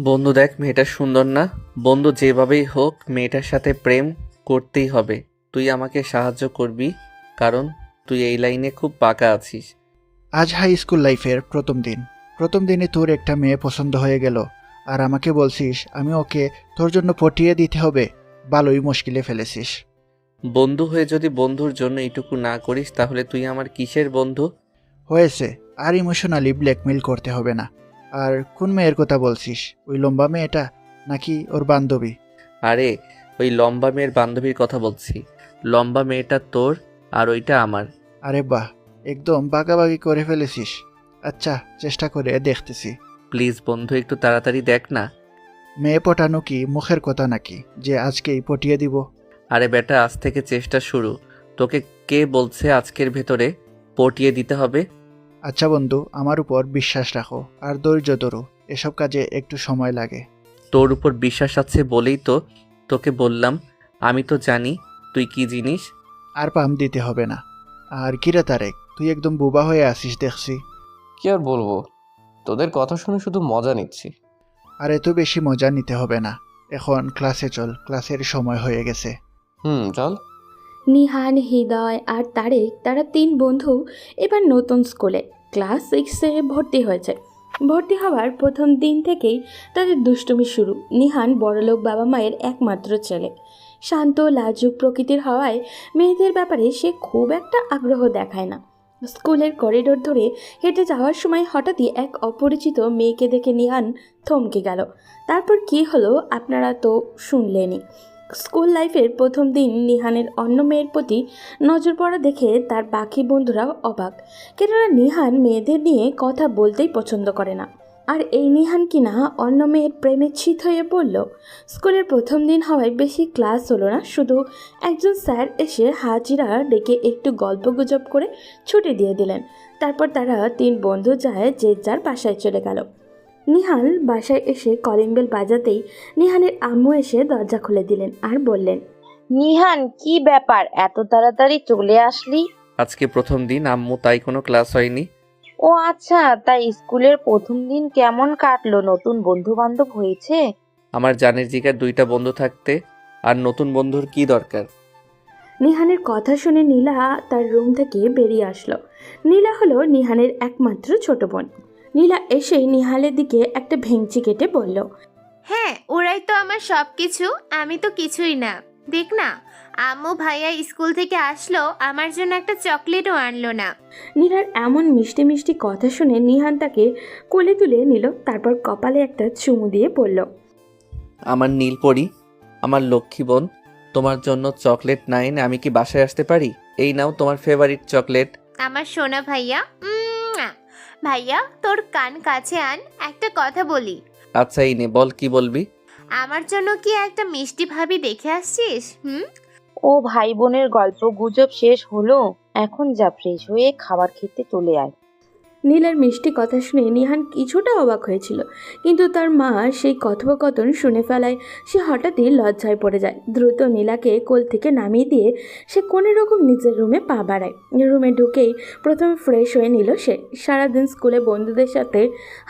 বন্ধু দেখ, মেয়েটা সুন্দর না? বন্ধু, যেভাবেই হোক মেয়েটার সাথে প্রেম করতেই হবে। তুই আমাকে সাহায্য করবি, কারণ তুই এই লাইনে খুব পাকা আছিস। আজ হাই স্কুল লাইফের প্রথম দিনে তোর একটা মেয়ে পছন্দ হয়ে গেল, আর আমাকে বলছিস আমি ওকে তোর জন্য পটিয়ে দিতে হবে। ভালোই মুশকিলে ফেলেছিস। বন্ধু হয়ে যদি বন্ধুর জন্য এইটুকু না করিস, তাহলে তুই আমার কিসের বন্ধু? হয়েছে, আর ইমোশনালি ব্ল্যাকমেইল করতে হবে না। আর কোন মেয়ের কথা বলছিস? ওই লম্বা মেয়েটা নাকি ওর বান্ধবী? আরে, ওই লম্বা মেয়ের বান্ধবীর কথা বলছি। লম্বা মেয়েটা তোর, আর ওইটা আমার। আরে বাহ, একদম বাগাবাগি করে ফেলেছিস। আচ্ছা, চেষ্টা করে দেখতেছি। প্লিজ বন্ধু, একটু তাড়াতাড়ি দেখ না। মেয়ে পটানো কি মুখের কথা নাকি যে আজকেই পটিয়ে দিব? আরে বেটা, আজ থেকে চেষ্টা শুরু। তোকে কে বলছে আজকের ভেতরে পটিয়ে দিতে হবে? আচ্ছা বন্ধু, আমার উপর বিশ্বাস রাখো আর ধৈর্য ধরো। এসব কাজে একটু সময় লাগে। তোর উপর বিশ্বাস আছে বলেই তো তোকে বললাম। আমি তো জানি তুই কি জিনিস। আর পাম দিতে হবে না। আর কিরে তারেক, তুই একদম বোবা হয়ে আসিস দেখছি। কি আর বলবো, তোদের কথা শুনে শুধু মজা নিচ্ছি। আর এত বেশি মজা নিতে হবে না। এখন ক্লাসে চল, ক্লাসের সময় হয়ে গেছে। চল। নিহান, হৃদয় আর তারেক তারা তিন বন্ধু এবার নতুন স্কুলে ক্লাস 6-এ ভর্তি হয়েছে। ভর্তি হওয়ার প্রথম দিন থেকেই তাদের দুষ্টুমি শুরু। নিহান বড়লোক বাবা মায়ের একমাত্র ছেলে। শান্ত লাজুক প্রকৃতির হওয়ায় মেয়েদের ব্যাপারে সে খুব একটা আগ্রহ দেখায় না। স্কুলের করিডোর ধরে হেঁটে যাওয়ার সময় হঠাৎই এক অপরিচিত মেয়েকে দেখে নিহান থমকে গেল। তারপর কী হলো আপনারা তো শুনলেনই। স্কুল লাইফের প্রথম দিন নিহানের অন্য মেয়ের প্রতি নজর পড়া দেখে তার বাকি বন্ধুরাও অবাক, কেননা নিহান মেয়েদের নিয়ে কথা বলতেই পছন্দ করে না। আর এই নিহান কিনা অন্য মেয়ের প্রেমে চিত হয়ে পড়ল। স্কুলের প্রথম দিন হওয়ায় বেশি ক্লাস হলো না, শুধু একজন স্যার এসে হাজিরা ডেকে একটু গল্পগুজব করে ছুটি দিয়ে দিলেন। তারপর তারা তিন বন্ধু যায় যে যার বাসায় চলে গেল। নিহাল বাসায় এসে কলিং বেল বাজাতেই নিহানের আম্মু এসে দরজা খুলে দিলেন আর বললেন, নিহান, কি ব্যাপার, এত তাড়াতাড়ি চলে আসলি? আজকে প্রথম দিন আম্মু, তাই কোনো ক্লাস হয়নি। ও আচ্ছা, তাই স্কুলের প্রথম দিন কেমন কাটলো? নতুন বন্ধু বান্ধব হয়েছে? আমার জানের জিগার দুইটা বন্ধু থাকতে আর নতুন বন্ধুর কি দরকার? নিহানের কথা শুনে নীলা তার রুম থেকে বেরিয়ে আসলো। নীলা হলো নিহানের একমাত্র ছোট বোন। নীলা এসেই নিহালের দিকে একটা ভেঙচি কেটে বলল, হ্যাঁ, ওরাই তো আমার সব কিছু, আমি তো কিছুই না। দেখ না, আম্মু ভাইয়া স্কুল থেকে আসলো, আমার জন্য একটা চকলেটও আনলো না। নীলার এমন মিষ্টি মিষ্টি কথা শুনে নিহান তাকে কোলে তুলে নিল, তারপর কপালে একটা চুমু দিয়ে বলল, আমার নীলপরি, আমার লক্ষ্মী বোন, তোমার জন্য চকলেট না এনে আমি কি বাসায় আসতে পারি? এই নাও তোমার ফেভারিট চকলেট। আমার সোনা ভাইয়া। ভাইয়া, তোর কান কাছে আন, একটা কথা বলি। আচ্ছা, এই নে, বল, কি বলবি? আমার জন্য কি একটা মিষ্টি ভাবি দেখে আসছিস? ও ভাই বোনের গল্প গুজব শেষ হলো, এখন যা ফ্রেশ হয়ে খাবার খেতে চলে আয়। নীলার মিষ্টি কথা শুনে নিহান কিছুটা অবাক হয়েছিল, কিন্তু তার মা সেই কথোপকথন শুনে ফেলায় সে হঠাৎই লজ্জায় পড়ে যায়। দ্রুত নীলাকে কোল থেকে নামিয়ে দিয়ে সে কোনো রকম নিজের রুমে পা বাড়ায়। রুমে ঢুকেই প্রথমে ফ্রেশ হয়ে নিল সে। সারাদিন স্কুলে বন্ধুদের সাথে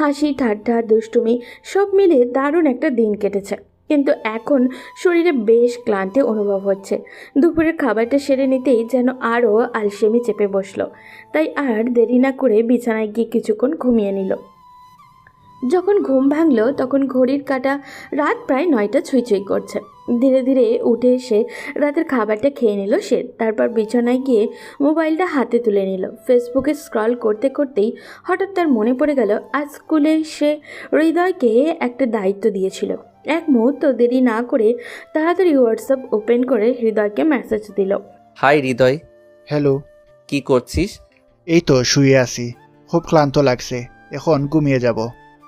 হাসি ঠাট্টা দুষ্টুমি সব মিলে দারুণ একটা দিন কেটেছে, কিন্তু এখন শরীরে বেশ ক্লান্তি অনুভব হচ্ছে। দুপুরের খাবারটা সেরে নিতেই যেন আরও আলসেমি চেপে বসলো। তাই আর দেরি না করে বিছানায় গিয়ে কিছুক্ষণ ঘুমিয়ে নিল। যখন ঘুম ভাঙল তখন ঘড়ির কাঁটা রাত প্রায় 9টা ছুঁই করছে। ধীরে ধীরে উঠে এসে রাতের খাবারটা খেয়ে নিল সে। তারপর বিছানায় গিয়ে মোবাইলটা হাতে তুলে নিল। ফেসবুকে স্ক্রল করতে করতেই হঠাৎ তার মনে পড়ে গেল আজ স্কুলে সে হৃদয়কে একটা দায়িত্ব দিয়েছিল। এক মুহূর্ত দেরি না করে তাড়াতাড়ি হোয়াটসঅ্যাপ ওপেন করে হৃদয়কে মেসেজ দিল। হাই হৃদয়, হ্যালো। কি করছিস? এই তো শুয়ে আছি, খুব ক্লান্ত লাগছে, এখন ঘুমিয়ে যাব।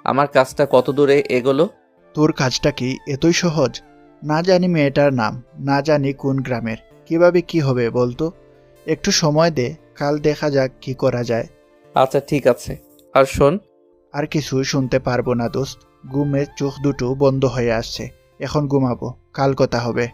আমার কাজটা কত দূরে এগোলো? তোর কাজটা কি এতই সহজ? না জানি মেয়েটার নাম, না জানি কোন গ্রামের, কিভাবে কি হবে বলতো? একটু সময় দে, কাল দেখা যাক কি করা যায়। আচ্ছা ঠিক আছে, আর শোন। আর কিছু শুনতে পারবো না দোস্ত, ঘুমের চোখ দুটো বন্ধ হয়ে আসছে, এখন ঘুমাবো, কাল কথা হবে।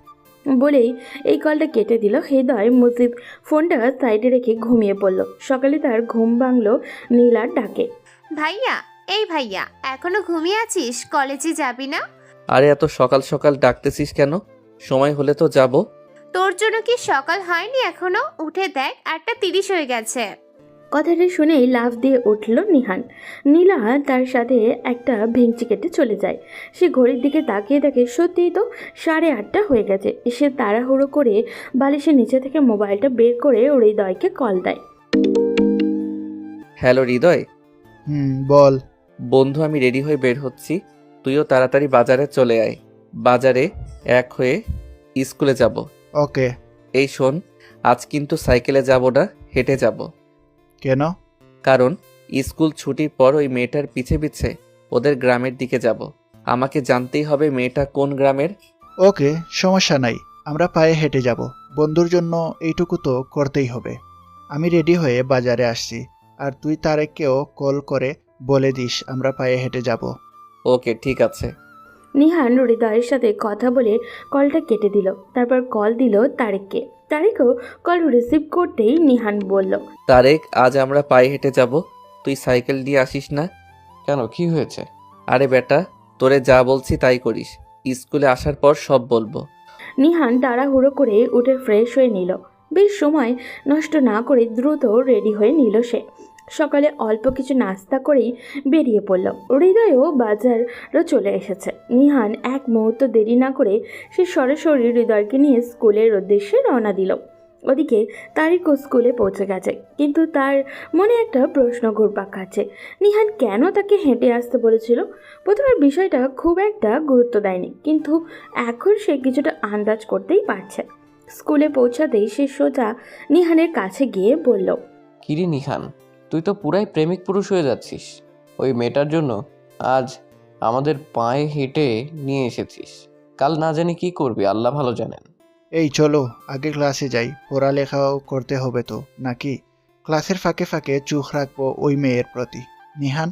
বলেই এই কলটা কেটে দিল। হৃদয় মুজিব ফোনটা সাইডে রেখে ঘুমিয়ে পড়ল। সকালে তার ঘুম ভাঙল নীলার ডাকে। ভাইয়া, এই ভাইয়া, এখনো ঘুমিয়ে আছিস? কলেজে যাবি না? আরে এত সকাল সকাল ডাকতেছিস কেন? সময় হলে তো যাব। তোর জন্য কি সকাল হয়নি এখনো? উঠে দেখ, 8:30 হয়ে গেছে। কথাটা শুনেই লাফ দিয়ে উঠল নিহান। নীলা তার সাথে একটা ভেঙচি কেটে চলে যায়। সে ঘড়ির দিকে তাকিয়ে দেখে সত্যিই তো 8:30 হয়ে গেছে। সে তাড়াহুড়ো করে বালিশের নিচে থেকে মোবাইলটা বের করে হৃদয়কে কল দেয়। হ্যালো হৃদয়। বল। বন্ধু, আমি রেডি হয়ে বের হচ্ছি, তুইও তাড়াতাড়ি বাজারে চলে আয়। বাজারে এক হয়ে স্কুলে যাব। ওকে। এই শোন, আজ কিন্তু সাইকেলে যাব না, হেঁটে যাব। কেন? কারণ স্কুল ছুটির পর ওই মেয়েটার পিছে পিছে ওদের গ্রামের দিকে যাব। আমাকে জানতেই হবে মেয়েটা কোন গ্রামের। ওকে, সমস্যা নাই, আমরা পায়ে হেঁটে যাব। বন্ধুর জন্য এইটুকু তো করতেই হবে। আমি রেডি হয়ে বাজারে আসছি, আর তুই তারেককেও কল করে বলে দিস আমরা পায়ে হেঁটে যাব। ওকে, ঠিক আছে। নিহান হৃদয়ের সাথে কথা বলে কলটা কেটে দিল। তারপর কল দিল তারেককে। তারেকও কল রিসিভ করতেই নিহান বলল, তারেক, আজ আমরা পায়ে হেঁটে যাব, তুই সাইকেল দিয়ে আসিস না? কেন, কি হয়েছে? আরে বেটা, তোরে যা বলছি তাই করিস, স্কুলে আসার পর সব বলবো। নিহান তাড়াহুড়ো করে উঠে ফ্রেশ হয়ে নিল। বেশ সময় নষ্ট না করে দ্রুত রেডি হয়ে নিল সে। সকালে অল্প কিছু নাস্তা করেই বেরিয়ে পড়ল। হৃদয়ও বাজারও চলে এসেছে। নিহান এক মুহূর্ত দেরি না করে সে সরাসরি হৃদয়কে নিয়ে স্কুলের উদ্দেশ্যে রওনা দিল। ওদিকে তারিকও স্কুলে পৌঁছে গেছে, কিন্তু তার মনে একটা প্রশ্ন ঘুরপাক খাচ্ছে। নিহান কেন তাকে হেঁটে আসতে বলেছিল? প্রথমে বিষয়টা খুব একটা গুরুত্ব দেয়নি, কিন্তু এখন সে কিছুটা আন্দাজ করতেই পারছে। স্কুলে পৌঁছাতেই সে সোজা নিহানের কাছে গিয়ে বলল, কিরে নিহান, তুই তো পুরাই প্রেমিক পুরুষ হয়ে যাচ্ছিস। ওই মেয়েটার জন্য আজ আমাদের পায়ে হেঁটে নিয়ে এসেছিস। কাল না জানি কি করবি, আল্লাহ ভালো জানেন। এই চলো আগে ক্লাসে যাই, পড়ালেখাও করতে হবে তো নাকি? ক্লাসের ফাঁকে ফাঁকে চোখ রাখবো ওই মেয়ের প্রতি। নিহান,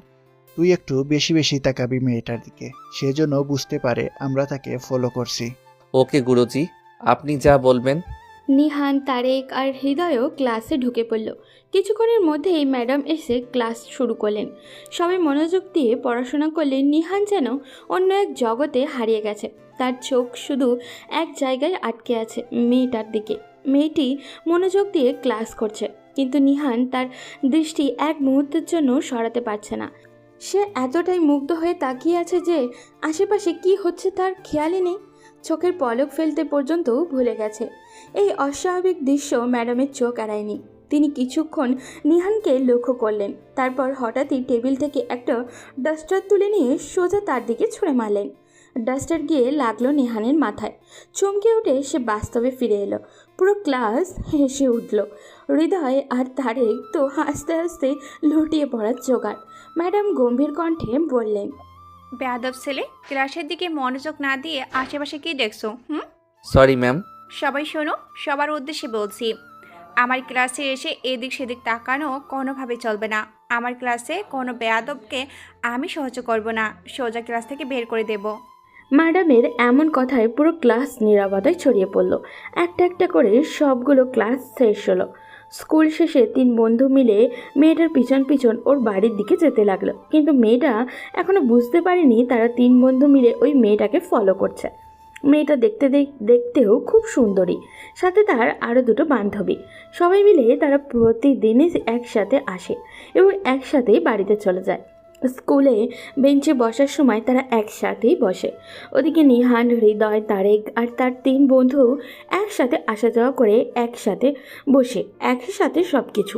তুই একটু বেশি বেশি তাকাবি মেয়েটার দিকে, সেজন্য বুঝতে পারে আমরা তাকে ফলো করছি। ওকে গুরুজি, আপনি যা বলবেন। নিহান, তারেক আর হৃদয়ও ক্লাসে ঢুকে পড়ল। কিছুক্ষণের মধ্যেই ম্যাডাম এসে ক্লাস শুরু করলেন। সবাই মনোযোগ দিয়ে পড়াশোনা করলে নিহান যেন অন্য এক জগতে হারিয়ে গেছে। তার চোখ শুধু এক জায়গায় আটকে আছে, মেয়েটার দিকে। মেয়েটি মনোযোগ দিয়ে ক্লাস করছে, কিন্তু নিহান তার দৃষ্টি এক মুহূর্তের জন্য সরাতে পারছে না। সে এতটাই মুগ্ধ হয়ে তাকিয়ে আছে যে আশেপাশে কি হচ্ছে তার খেয়ালই নেই। চোখের পলক ফেলতে পর্যন্ত ভুলে গেছে। এই অস্বাভাবিক দৃশ্য ম্যাডামের চোখ এড়ায়নি। তিনি কিছুক্ষণ নিহানকে লক্ষ্য করলেন, তারপর হঠাৎই টেবিল থেকে একটা ডাস্টার তুলে নিয়ে সোজা তার দিকে ছুঁড়ে মারলেন। ডাস্টার গিয়ে লাগলো নিহানের মাথায়। চমকে উঠে সে বাস্তবে ফিরে এলো। পুরো ক্লাস হেসে উঠল। হৃদয় আর তারেক তো হাসতে হাসতে লুটিয়ে পড়ার জোগাড়। ম্যাডাম গম্ভীর কণ্ঠে বললেন, বেয়াদব ছেলে, ক্লাসের দিকে মনোযোগ না দিয়ে আশেপাশে কি দেখছো? Sorry ma'am. সবাই শোনো, সবার উদ্দেশ্যে বলছি। আমার ক্লাসে এসে এদিক সেদিক তাকানো কোনোভাবে চলবে না। আমার ক্লাসে কোনো বেয়াদবকে আমি সহ্য করব না, সোজা ক্লাস থেকে বের করে দেব। ম্যাডামের এমন কথায় পুরো ক্লাস নীরবতায় ছড়িয়ে পড়ল। একটা একটা করে সবগুলো ক্লাস শেষ হলো। স্কুল শেষে 3 বন্ধু মিলে মেয়েটার পিছন পিছন ওর বাড়ির দিকে যেতে লাগলো, কিন্তু মেয়েটা এখনো বুঝতে পারেনি তারা 3 বন্ধু মিলে ওই মেয়েটাকে ফলো করছে। মেয়েটা দেখতেও খুব সুন্দরী, সাথে তার আরও 2টো বান্ধবী। সবাই মিলে তারা প্রতিদিনই একসাথে আসে এবং একসাথেই বাড়িতে চলে যায়। স্কুলে বেঞ্চে বসার সময় তারা একসাথেই বসে। ওদিকে নিহান, হৃদয়, তারেক আর তার 3 বন্ধু একসাথে আসা যাওয়া করে, একসাথে বসে একসাথে সব কিছু।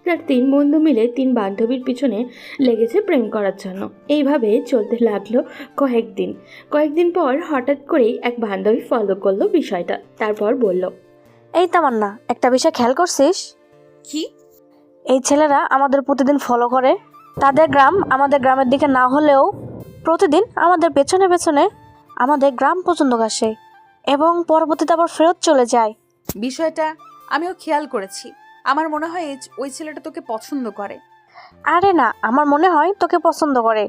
তার 3 বন্ধু মিলে 3 বান্ধবীর পিছনে লেগেছে প্রেম করার জন্য। এইভাবে চলতে লাগলো কয়েকদিন পর হঠাৎ করেই এক বান্ধবী ফলো করলো বিষয়টা। তারপর বলল, এই তামান্না, একটা বিষয় খেয়াল করছিস? কি? এই ছেলেরা আমাদের প্রতিদিন ফলো করে। তাদের গ্রাম আমাদের গ্রামের দিকে না হলেও প্রতিদিন আমাদের পেছনে পেছনে আমাদের গ্রাম পর্যন্ত আসে এবং পরবর্তীতে আবার ফেরত চলে যায়। বিষয়টা আমিও খেয়াল করেছি। আমার মনে হয় ওই ছেলেটা তোকে পছন্দ করে। আরে না, আমার মনে হয় তোকে পছন্দ করে।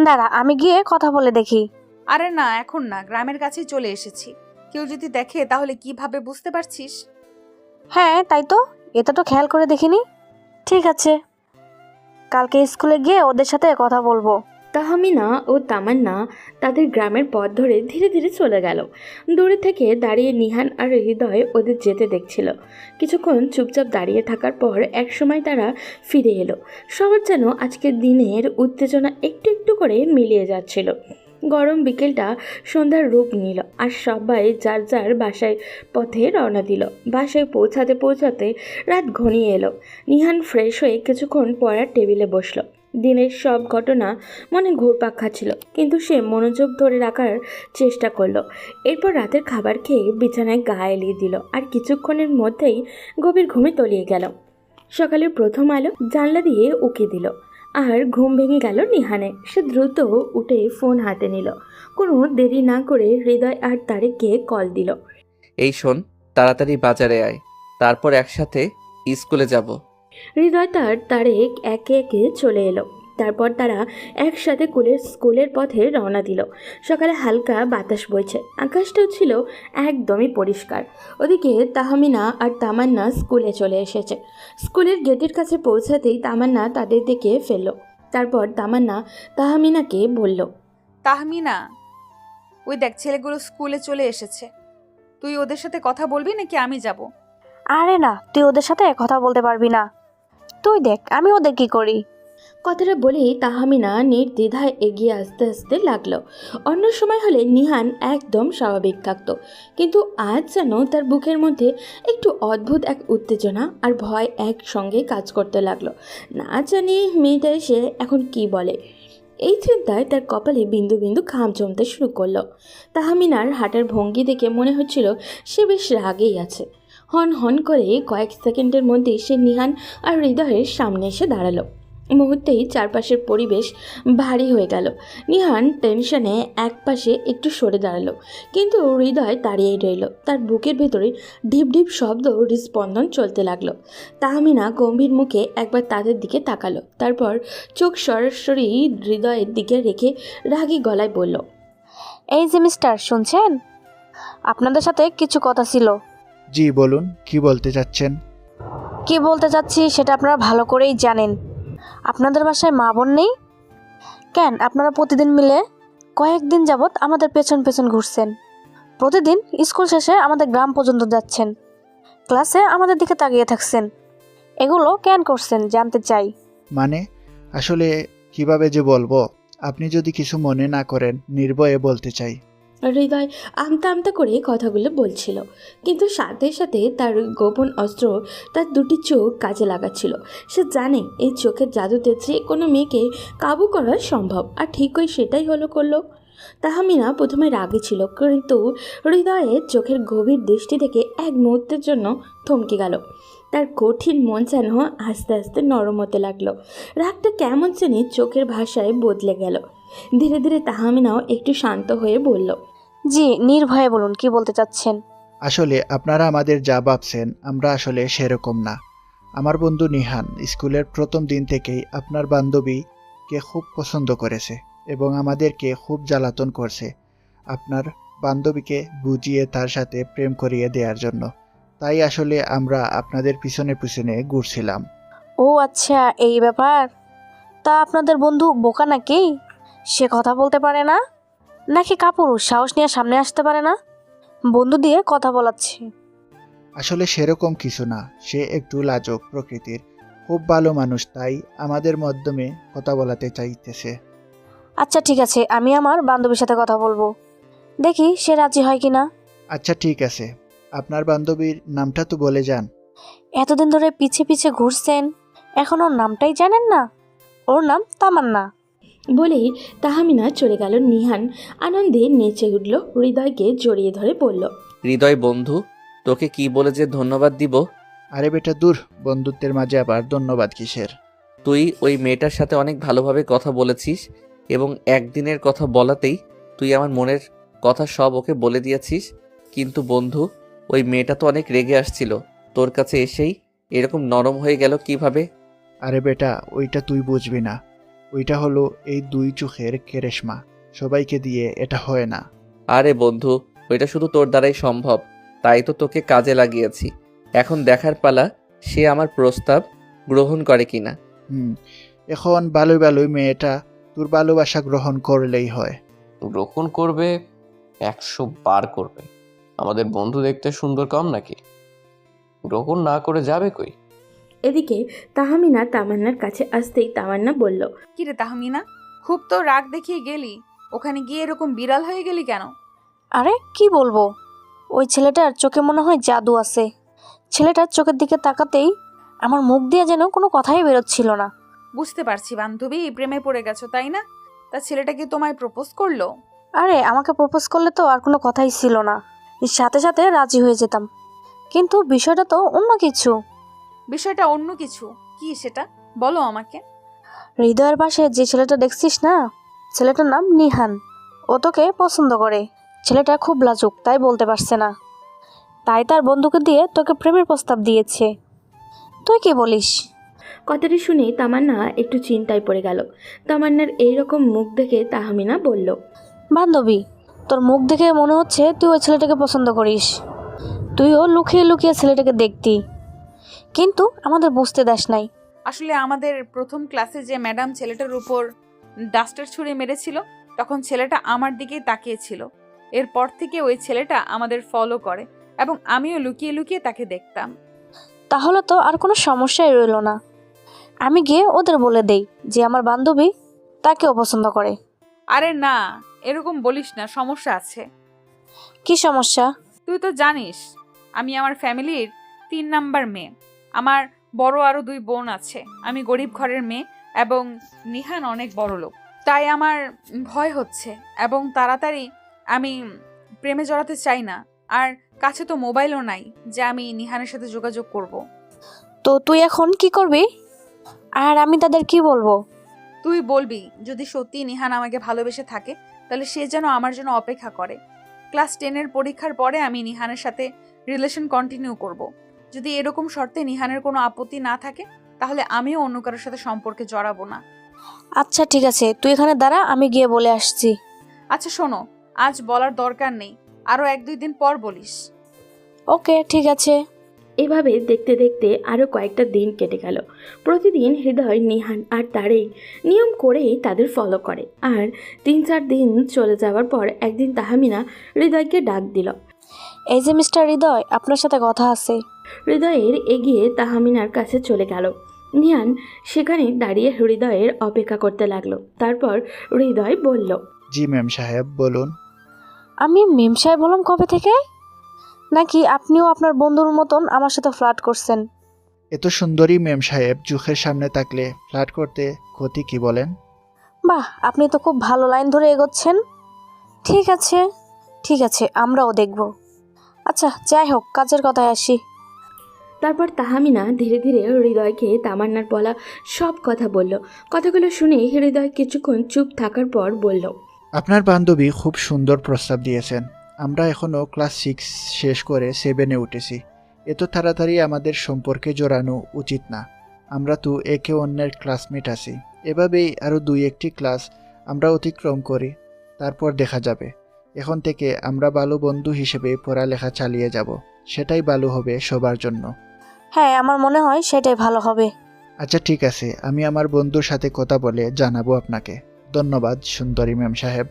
দাঁড়া, আমি গিয়ে কথা বলে দেখি। আরে না, এখন না, গ্রামের কাছেই চলে এসেছি। কেউ যদি দেখে তাহলে কিভাবে, বুঝতে পারছিস? হ্যাঁ তাই তো, এটা তো খেয়াল করে দেখিনি। ঠিক আছে। কালকে স্কুলে গিয়ে ওদের সাথে কথা বলবো। তাহমিনা ও তামান্না তাদের গ্রামের পথ ধরে ধীরে ধীরে চলে গেল। দূরে থেকে দাঁড়িয়ে নিহান আর হৃদয় ওদের যেতে দেখছিল। কিছুক্ষণ চুপচাপ দাঁড়িয়ে থাকার পর একসময় তারা ফিরে এলো। সবার যেন আজকের দিনের উত্তেজনা একটু একটু করে মিলিয়ে যাচ্ছিল। গরম বিকেলটা সন্ধ্যার রূপ নিল আর সবাই যার যার বাসায় পথে রওনা দিল। বাসায় পৌঁছাতে পৌঁছাতে রাত ঘনিয়ে এলো। নিহান ফ্রেশ হয়ে কিছুক্ষণ পড়ার টেবিলে বসলো। দিনের সব ঘটনা মনে ঘুরপাক খাচ্ছিল, কিন্তু সে মনোযোগ ধরে রাখার চেষ্টা করলো। এরপর রাতের খাবার খেয়ে বিছানায় গা এলিয়ে দিল আর কিছুক্ষণের মধ্যেই গভীর ঘুমে তলিয়ে গেল। সকালের প্রথম আলো জানলা দিয়ে উকি দিল আর ঘুম ভেঙে গেল নিহানে। সে দ্রুত উঠে ফোন হাতে নিল। কোনো দেরি না করে হৃদয় আর তারেককে কল দিল। এই শোন, তাড়াতাড়ি বাজারে আয়, তারপর একসাথে স্কুলে যাব। হৃদয় তার তারেক একে একে চলে এলো। তারপর তারা একসাথে স্কুলের পথে রওনা দিল। সকালে হালকা বাতাস বইছে, আকাশটাও ছিল একদমই পরিষ্কার। ওদিকে তাহমিনা আর তামান্না স্কুলে চলে এসেছে। স্কুলের গেটের কাছে পৌঁছাতেই তামান্না তাদের দিকে ফেলল। তারপর তামান্না তাহমিনাকে বলল, তাহমিনা, ওই দেখ ছেলেগুলো স্কুলে চলে এসেছে। তুই ওদের সাথে কথা বলবি নাকি আমি যাব? আরে না, তুই ওদের সাথে কথা বলতে পারবি না। তুই দেখ আমি ওদের কি করি। কথাটা বলেই তাহমিনা নির্দ্বিধায় এগিয়ে আসতে আসতে লাগলো। অন্য সময় হলে নিহান একদম স্বাভাবিক থাকতো, কিন্তু আজ যেন তার বুকের মধ্যে একটু অদ্ভুত এক উত্তেজনা আর ভয় একসঙ্গে কাজ করতে লাগলো। না জানি মেয়েটা এসে এখন কি বলে। এই চিন্তায় তার কপালে বিন্দু বিন্দু ঘাম জমতে শুরু করলো। তাহমিনার হাঁটার ভঙ্গি দেখে মনে হচ্ছিল সে বেশ রাগেই আছে। হন হন করে কয়েক সেকেন্ডের মধ্যেই সে নিহান আর হৃদয়ের সামনে এসে দাঁড়ালো। মুহূর্তেই চারপাশের পরিবেশ ভারী হয়ে গেল। নিহান টেনশনে একপাশে একটু সরে দাঁড়ালো, কিন্তু হৃদয় দাঁড়িয়েই রইল। তার বুকের ভেতরে ঢিপ ঢিপ শব্দ হৃস্পন্দন চলতে লাগলো। তাহমিনা গম্ভীর মুখে একবার তাদের দিকে তাকালো, তারপর চোখ সরাসরি হৃদয়ের দিকে রেখে রাগী গলায় বলল, এই যে মিস্টার, শুনছেন? আপনাদের সাথে কিছু কথা ছিল। জি বলুন, কি বলতে চাচ্ছেন? কি বলতে চাচ্ছি সেটা আপনারা ভালো করেই জানেন। আপনাদের বাসায় মা বোন নেই কেন? আপনারা প্রতিদিন মিলে কয়েকদিন যাবৎ আমাদের পেছন পেছন ঘুরছেন। প্রতিদিন স্কুল শেষে আমাদের গ্রাম পর্যন্ত যাচ্ছেন, ক্লাসে আমাদের দিকে তাকিয়ে থাকছেন। এগুলো কেন করছেন জানতে চাই। মানে আসলে কিভাবে যে বলবো, আপনি যদি কিছু মনে না করেন নির্ভয়ে বলতে চাই। হৃদয় আমতা আমতা করে কথাগুলো বলছিল, কিন্তু সাথে সাথে তার গোপন অস্ত্র তার দুটি চোখ কাজে লাগাচ্ছিল। সে জানে এই চোখের জাদুতে যে কোনো মেয়েকে কাবু করা সম্ভব, আর ঠিকই সেটাই করলো। তাহমিনা প্রথমে রাগে ছিল, কিন্তু হৃদয়ের চোখের গভীর দৃষ্টি থেকে এক মুহূর্তের জন্য থমকে গেল। তার কঠিন মন যেন আস্তে আস্তে নরম হতে লাগলো। রাগটা কেমন জানি চোখের ভাষায় বদলে গেল। ধীরে ধীরে তাহমিনাও একটু শান্ত হয়ে বলল, জি, নির্ভয়ে বলুন কি বলতে চাচ্ছেন। আসলে আপনারা আমাদের যা ভাবছেন আমরা আসলে সেরকম না। আমার বন্ধু নিহান স্কুলের প্রথম দিন থেকেই আপনার বান্ধবীকে খুব পছন্দ করেছে এবং আমাদেরকে খুব জ্বালাতন করছে আপনার বান্ধবীকে বুঝিয়ে তার সাথে প্রেম করিয়ে দেওয়ার জন্য। তাই আসলে আমরা আপনাদের পিছনে পিছনে ঘুরছিলাম। ও আচ্ছা, এই ব্যাপার। তা আপনাদের বন্ধু বোকা নাকি? সে কথা বলতে পারে না নাকি কাপুরুষ, সাহস নিয়ে সামনে আসতে পারে না? বন্ধু দিয়ে কথা বলাচ্ছে। আসলে সেরকম কিছু না, সে একটু লাজুক প্রকৃতির, খুব ভালো মানুষ, তাই আমাদের মাধ্যমে কথা বলাতে চাইতেছে। আচ্ছা ঠিক আছে, আমি আমার বান্ধবীর সাথে কথা বলবো, দেখি সে রাজি হয় কিনা। আচ্ছা ঠিক আছে, আপনার বান্ধবীর নামটা তো বলে যান। এতদিন ধরে পিছে পিছে ঘুরছেন, এখন ওর নামটাই জানেন না? ওর নাম তামান্না। বলেই তাহমিনা চলে গেল। নিহান আনন্দে নেচে উঠল, হৃদয়কে জড়িয়ে ধরে বলল, হৃদয় বন্ধু, তোকে কি বলে যে ধন্যবাদ দিব। আরে বেটা দূর, বন্ধুত্বের মাঝে আবার ধন্যবাদ কিসের? তুই ওই মেয়েটার সাথে অনেক ভালোভাবে কথা বলেছিস এবং একদিনের কথা বলাতেই তুই আমার মনের কথা সব ওকে বলে দিয়েছিস। কিন্তু বন্ধু, ওই মেয়েটা তো অনেক রেগে আসছিল, তোর কাছে এসেই এরকম নরম হয়ে গেল কিভাবে? আরে বেটা, ওইটা তুই বুঝবি না। ওইটা হলো এই দুই চোখের কেরেশমা, সবাইকে দিয়ে এটা হয় না। আরে বন্ধু, ওইটা শুধু তোর দ্বারাই সম্ভব, তাই তো তোকে কাজে লাগিয়েছি। এখন দেখার পালা সে আমার প্রস্তাব গ্রহণ করে কিনা। এখন ভালোই ভালোই মেয়েটা তোর ভালোবাসা গ্রহণ করলেই হয়। গ্রহণ করবে, 100 বার করবে। আমাদের বন্ধু দেখতে সুন্দর কম নাকি? গ্রহণ না করে যাবে কই? এদিকে তাহমিনা তামান্নার কাছে আসতেই তামান্না বলল, কিরে তাহমিনা, খুব তো রাগ দেখিয়ে গেলি, ওখানে গিয়ে এরকম বিড়াল হয়ে গেলি কেন? আরে কি বলবো, ওই ছেলেটার চোখে মনে হয় জাদু আছে। ছেলেটার চোখের দিকে তাকাতেই আমার মুখ দিয়ে যেন কোনো কথাই বেরোচ্ছিল না। বুঝতে পারছি বান্ধবী, প্রেমে পড়ে গেছো তাই না? তা ছেলেটা কি তোমায় প্রপোজ করলো? আরে আমাকে প্রপোজ করলে তো আর কোনো কথাই ছিল না, এর সাথে সাথে রাজি হয়ে যেতাম। কিন্তু বিষয়টা তো অন্য কিছু। বিষয়টা অন্য কিছু? কি সেটা বলো আমাকে। হৃদয়ের পাশে যে ছেলেটা দেখছিস না, ছেলেটার নাম নিহান। ও তোকে পছন্দ করে। ছেলেটা খুব লাজুক, তাই বলতে পারছে না, তাই তার বন্ধুকে দিয়ে তোকে প্রেমের প্রস্তাব দিয়েছে। তুই কি বলিস? কথাটি শুনে তামান্না একটু চিন্তায় পড়ে গেল। তামান্নার এইরকম মুখ দেখে তাহমিনা বলল, বান্ধবী, তোর মুখ দেখে মনে হচ্ছে তুই ওই ছেলেটাকে পছন্দ করিস। তুইও লুকিয়ে লুকিয়ে ছেলেটাকে দেখতি, কিন্তু আমাদের বুঝতে দাস নাই। আসলে আমাদের প্রথম ক্লাসে যে ম্যাডাম ছেলেটার উপর ডাস্টার ছুঁড়ে মেরেছিল, তখন ছেলেটা আমার দিকেই তাকিয়েছিল। এরপর থেকে ওই ছেলেটা আমাদের ফলো করে এবং আমিও লুকিয়ে লুকিয়ে তাকে দেখতাম। তাহলে তো আর কোনো সমস্যাই রইল না। আমি গিয়ে ওদের বলে দেই যে আমার বান্ধবী তাকেও পছন্দ করে। আরে না, এরকম বলিস না, সমস্যা আছে। কি সমস্যা? তুই তো জানিস আমি আমার ফ্যামিলির 3 নাম্বার মেয়ে। আমার বড় আরো 2 বোন আছে। আমি গরিব ঘরের মেয়ে এবং নিহান অনেক বড় লোক। তাই আমার ভয় হচ্ছে এবং তাড়াতাড়ি আমি প্রেমে জড়াতে চাই না। আর কাছে তো মোবাইলও নাই যে আমি নিহানের সাথে যোগাযোগ করব। তো তুই এখন কি করবি? আর আমি তাদের কি বলবো? তুই বলবি যদি সত্যি নিহান আমাকে ভালোবেসে থাকে তাহলে সে যেন আমার জন্য অপেক্ষা করে। ক্লাস 10-এর পরীক্ষার পরে আমি নিহানের সাথে রিলেশন কন্টিনিউ করব। যদি এরকম শর্তে নিহানের কোনো আপত্তি না থাকে তাহলে আমিও অন্য কারোর সাথে সম্পর্কে জড়াবো না। আচ্ছা ঠিক আছে, তুই এখানে দাঁড়া, আমি গিয়ে বলে আসছি। আচ্ছা শোনো, আজ বলার দরকার নেই, আরো 1-2 দিন পর বলিস। ওকে ঠিক আছে। এভাবে দেখতে দেখতে আরও কয়েকটা দিন কেটে গেল। প্রতিদিন হৃদয়, নিহান আর তারেক নিয়ম করেই তাদের ফলো করে। আর 3-4 দিন চলে যাওয়ার পর একদিন তাহমিনা হৃদয়কে ডাক দিল। এই যে মিস্টার হৃদয়, আপনার সাথে কথা আছে। হৃদয়ের এগিয়ে তাহমিনার কাছে চলে গেল। নিহান সেখানে দাঁড়িয়ে হৃদয়ের অপেক্ষা করতে লাগলো। তারপর হৃদয় বলল, জি ম্যাম সাহেব, বলুন। আমি মেম সাহেব বললাম কবে থেকে? নাকি আপনিও আপনার বন্ধুর মতন আমার সাথে ফ্লার্ট করছেন? এত সুন্দরী ম্যাম সাহেব চোখের সামনে থাকলে ফ্লার্ট করতে ক্ষতি কি বলেন? বাহ, আপনি তো খুব ভালো লাইন ধরে এগোচ্ছেন। ঠিক আছে ঠিক আছে, আমরাও দেখব। আচ্ছা যাই হোক, কাজের কথায় আসি। তারপর তাহমিনা ধীরে ধীরে হৃদয়কে তামান্নার বলা সব কথা বলল। কথাগুলো শুনে হৃদয় কিছুক্ষণ চুপ থাকার পর বলল, আপনার বান্ধবী খুব সুন্দর প্রস্তাব দিয়েছেন। আমরা এখনও ক্লাস 6 শেষ করে 7-এ উঠেছি। এত তাড়াতাড়ি আমাদের সম্পর্কে জড়ানো উচিত না। আমরা তো একে অন্যের ক্লাসমেট আছি। এভাবেই আরও 2-1টি ক্লাস আমরা অতিক্রম করি, তারপর দেখা যাবে। এখন থেকে আমরা ভালো বন্ধু হিসেবে পড়ালেখা চালিয়ে যাব। সেটাই ভালো হবে সবার জন্য। হ্যাঁ, আমার মনে হয় সেটাই ভালো হবে। আচ্ছা ঠিক আছে, আমি আমার বন্ধুর সাথে কথা বলে জানাবো আপনাকে। ধন্যবাদ সুন্দরী ম্যাম সাহেব।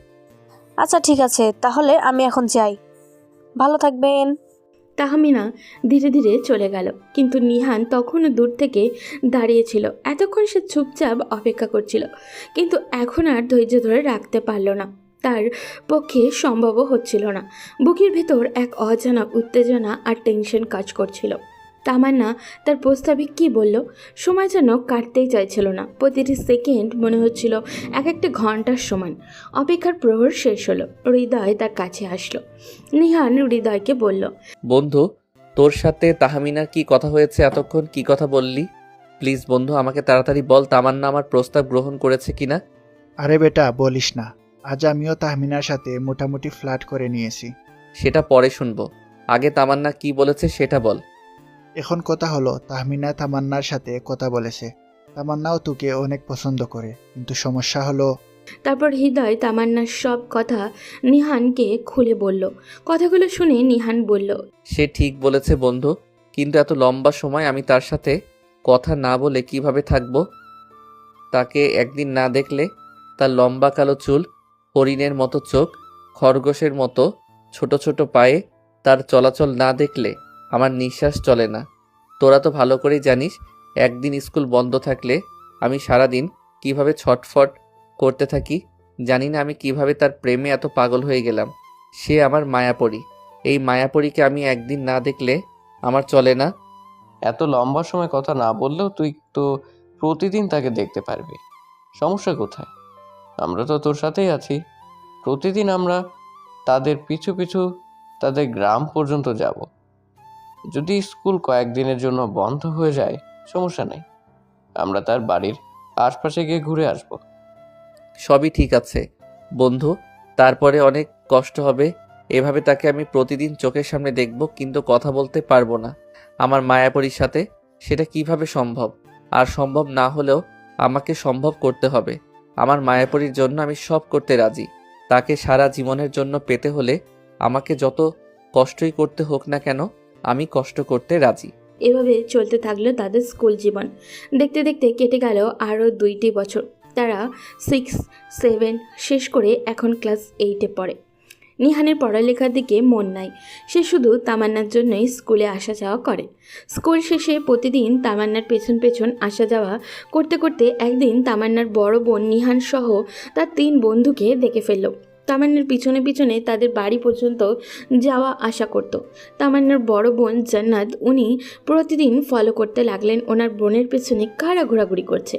আচ্ছা ঠিক আছে, তাহলে আমি এখন যাই। ভালো থাকবেন। তাহমিনা ধীরে ধীরে চলে গেল। কিন্তু নিহান তখনও দূর থেকে দাঁড়িয়েছিল। এতক্ষণ সে চুপচাপ অপেক্ষা করছিল, কিন্তু এখন আর ধৈর্য ধরে রাখতে পারল না। তার পক্ষে সম্ভবও হচ্ছিল না। বুকের ভেতর এক অজানা উত্তেজনা আর টেনশন কাজ করছিল। তামান্না তার প্রস্তাবে কী বলল, সময় যেন কাটতেই চাইছিল না। প্রতিটি সেকেন্ড মনে হচ্ছিল এক একটা ঘন্টার সমান। অপেক্ষার প্রহর শেষ হলো। হৃদয় তার কাছে আসলো। নিহান হৃদয়কে বলল, বন্ধু, তোর সাথে তাহমিনার কি কথা হয়েছে এতক্ষণ? কি কথা বললি? প্লিজ বন্ধু, আমাকে তাড়াতাড়ি বল তামান্না আমার প্রস্তাব গ্রহণ করেছে কিনা। আরে বেটা বলিস না, আজ আমিও তাহমিনার সাথে মোটামুটি ফ্লার্ট করে নিয়েছি। সেটা পরে শুনবো, আগে তামান্না কি বলেছে সেটা বল। এখন কথা হলো, তাহমিনা তামান্নার সাথে কথা বলেছে। তামান্নাও তোকে অনেক পছন্দ করে, কিন্তু সমস্যা হলো। তারপর হৃদয় তামান্নার সব কথা নিহানকে খুলে বলল। কথাগুলো শুনে নিহান বলল, সে ঠিক বলেছে বন্ধু, কিন্তু এত লম্বা সময় আমি তার সাথে কথা না বলে কিভাবে থাকবো? তাকে একদিন না দেখলে তার লম্বা কালো চুল, হরিণের মতো চোখ, খরগোশের মতো ছোট ছোট পায়ে তার চলাচল না দেখলে আমার নিঃশ্বাস চলে না। তোরা তো ভালো করেই জানিস একদিন স্কুল বন্ধ থাকলে আমি সারাদিন কিভাবে ছটফট করতে থাকি। জানি না আমি কিভাবে তার প্রেমে এত পাগল হয়ে গেলাম। সে আমার মায়াপরী। এই মায়াপরীকে আমি একদিন না দেখলে আমার চলে না। এত লম্বা সময় কথা না বললেও তুই তো প্রতিদিন তাকে দেখতে পারবি। সমস্যা কোথায়? আমরা তো তোর সাথেই আছি। প্রতিদিন আমরা তাদের পিছু পিছু তাদের গ্রাম পর্যন্ত যাব। যদি স্কুল কয়েকদিনের জন্য বন্ধ হয়ে যায় সমস্যা নেই, আমরা তার বাড়ির আশপাশে গিয়ে ঘুরে আসব। সবই ঠিক আছে বন্ধু, তারপরে অনেক কষ্ট হবে। এভাবে তাকে আমি প্রতিদিন চোখের সামনে দেখব, কিন্তু কথা বলতে পারবো না আমার মায়াপরীর সাথে। সেটা কিভাবে সম্ভব? আর সম্ভব না হলেও আমাকে সম্ভব করতে হবে। আমার মায়াপরীর জন্য আমি সব করতে রাজি। তাকে সারা জীবনের জন্য পেতে হলে আমাকে যত কষ্টই করতে হোক না কেন, আমি কষ্ট করতে রাজি। এভাবে চলতে থাকলো তাদের স্কুল জীবন। দেখতে দেখতে কেটে গেল আরও 2টি বছর। তারা 6, 7 শেষ করে এখন ক্লাস 8-এ পড়ে। নিহানের পড়ালেখার দিকে মন নাই। সে শুধু তামান্নার জন্যই স্কুলে আসা যাওয়া করে। স্কুল শেষে প্রতিদিন তামান্নার পেছন পেছন আসা যাওয়া করতে করতে একদিন তামান্নার বড় বোন নিহান সহ তার 3 বন্ধুকে দেখে ফেলল। তামান্নার পিছনে পিছনে তাদের বাড়ি পর্যন্ত যাওয়া আসা করত। তামান্নার বড় বোন জান্নাত, উনি প্রতিদিন ফলো করতে লাগলেন ওনার বোনের পেছনে কারা ঘোরাঘুরি করছে।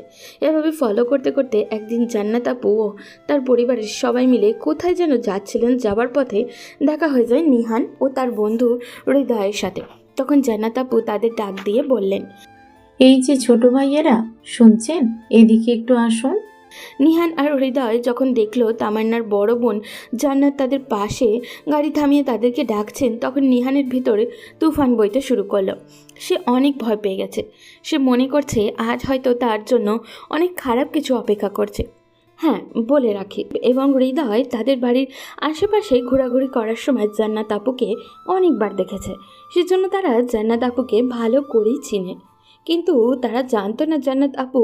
এভাবে ফলো করতে করতে একদিন জান্নাত আপু ও তার পরিবারের সবাই মিলে কোথায় যেন যাচ্ছিলেন। যাবার পথে দেখা হয়ে যায় নিহান ও তার বন্ধু হৃদয়ের সাথে। তখন জান্নাত আপু তাদের ডাক দিয়ে বললেন, এই যে ছোট ভাইয়েরা, শুনছেন? এদিকে একটু আসুন। নিহান আর হৃদয় যখন দেখলো তামান্নার বড় বোন জান্নাত তাদের পাশে গাড়ি থামিয়ে তাদেরকে ডাকছেন, তখন নিহানের ভিতরে তুফান বইতে শুরু করলো। সে অনেক ভয় পেয়ে গেছে। সে মনে করছে আজ হয়তো তার জন্য অনেক খারাপ কিছু অপেক্ষা করছে। হ্যাঁ, বলে রাখি, এবং হৃদয় তাদের বাড়ির আশেপাশে ঘোরাঘুরি করার সময় জান্নাত আপুকে অনেকবার দেখেছে। সেজন্য তারা জান্নাত আপুকে ভালো করেই চিনে। কিন্তু তারা জানতো না জান্নাত আপু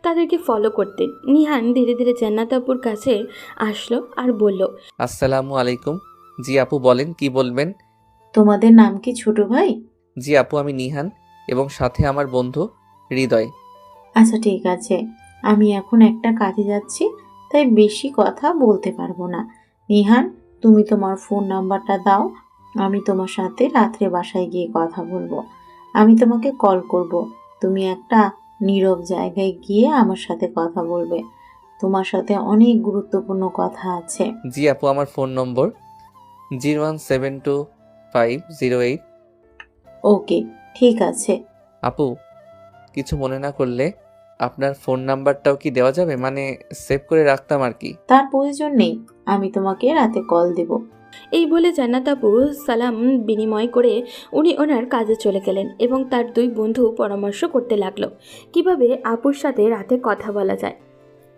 তাদেরকে ফলো করতেন। নিহান ধীরে ধীরে জান্নাত আপুর কাছে আসলো আর বলল, আসসালামু আলাইকুম। জি আপু, বলেন কি বলবেন? তোমাদের নাম কি ছোট ভাই? জি আপু, আমি নিহান এবং সাথে আমার বন্ধু হৃদয়। আচ্ছা ঠিক আছে, আমি এখন একটা কাজে যাচ্ছি, তাই বেশি কথা বলতে পারবো না। নিহান, তুমি তোমার ফোন নাম্বারটা দাও, আমি তোমার সাথে রাত্রে বাসায় গিয়ে কথা বলবো। আমি তোমাকে কল করব, তুমি একটা নীরব জায়গায় গিয়ে আমার সাথে কথা বলবে। তোমার সাথে অনেক গুরুত্বপূর্ণ কথা আছে। জি আপু, আমার ফোন নম্বর 0172508। ওকে, ঠিক আছে। আপু, কিছু মনে না করলে আপনার ফোন নাম্বারটাও কি দেওয়া যাবে? মানে সেভ করে রাখতাম আর কি। তার প্রয়োজন নেই, আমি তোমাকে রাতে কল দেব। এই বলে জান্নাত আপু সালাম বিনিময় করে উনি ওনার কাজে চলে গেলেন এবং তার 2 বন্ধু পরামর্শ করতে লাগলো কিভাবে আপুর সাথে রাতে কথা বলা যায়।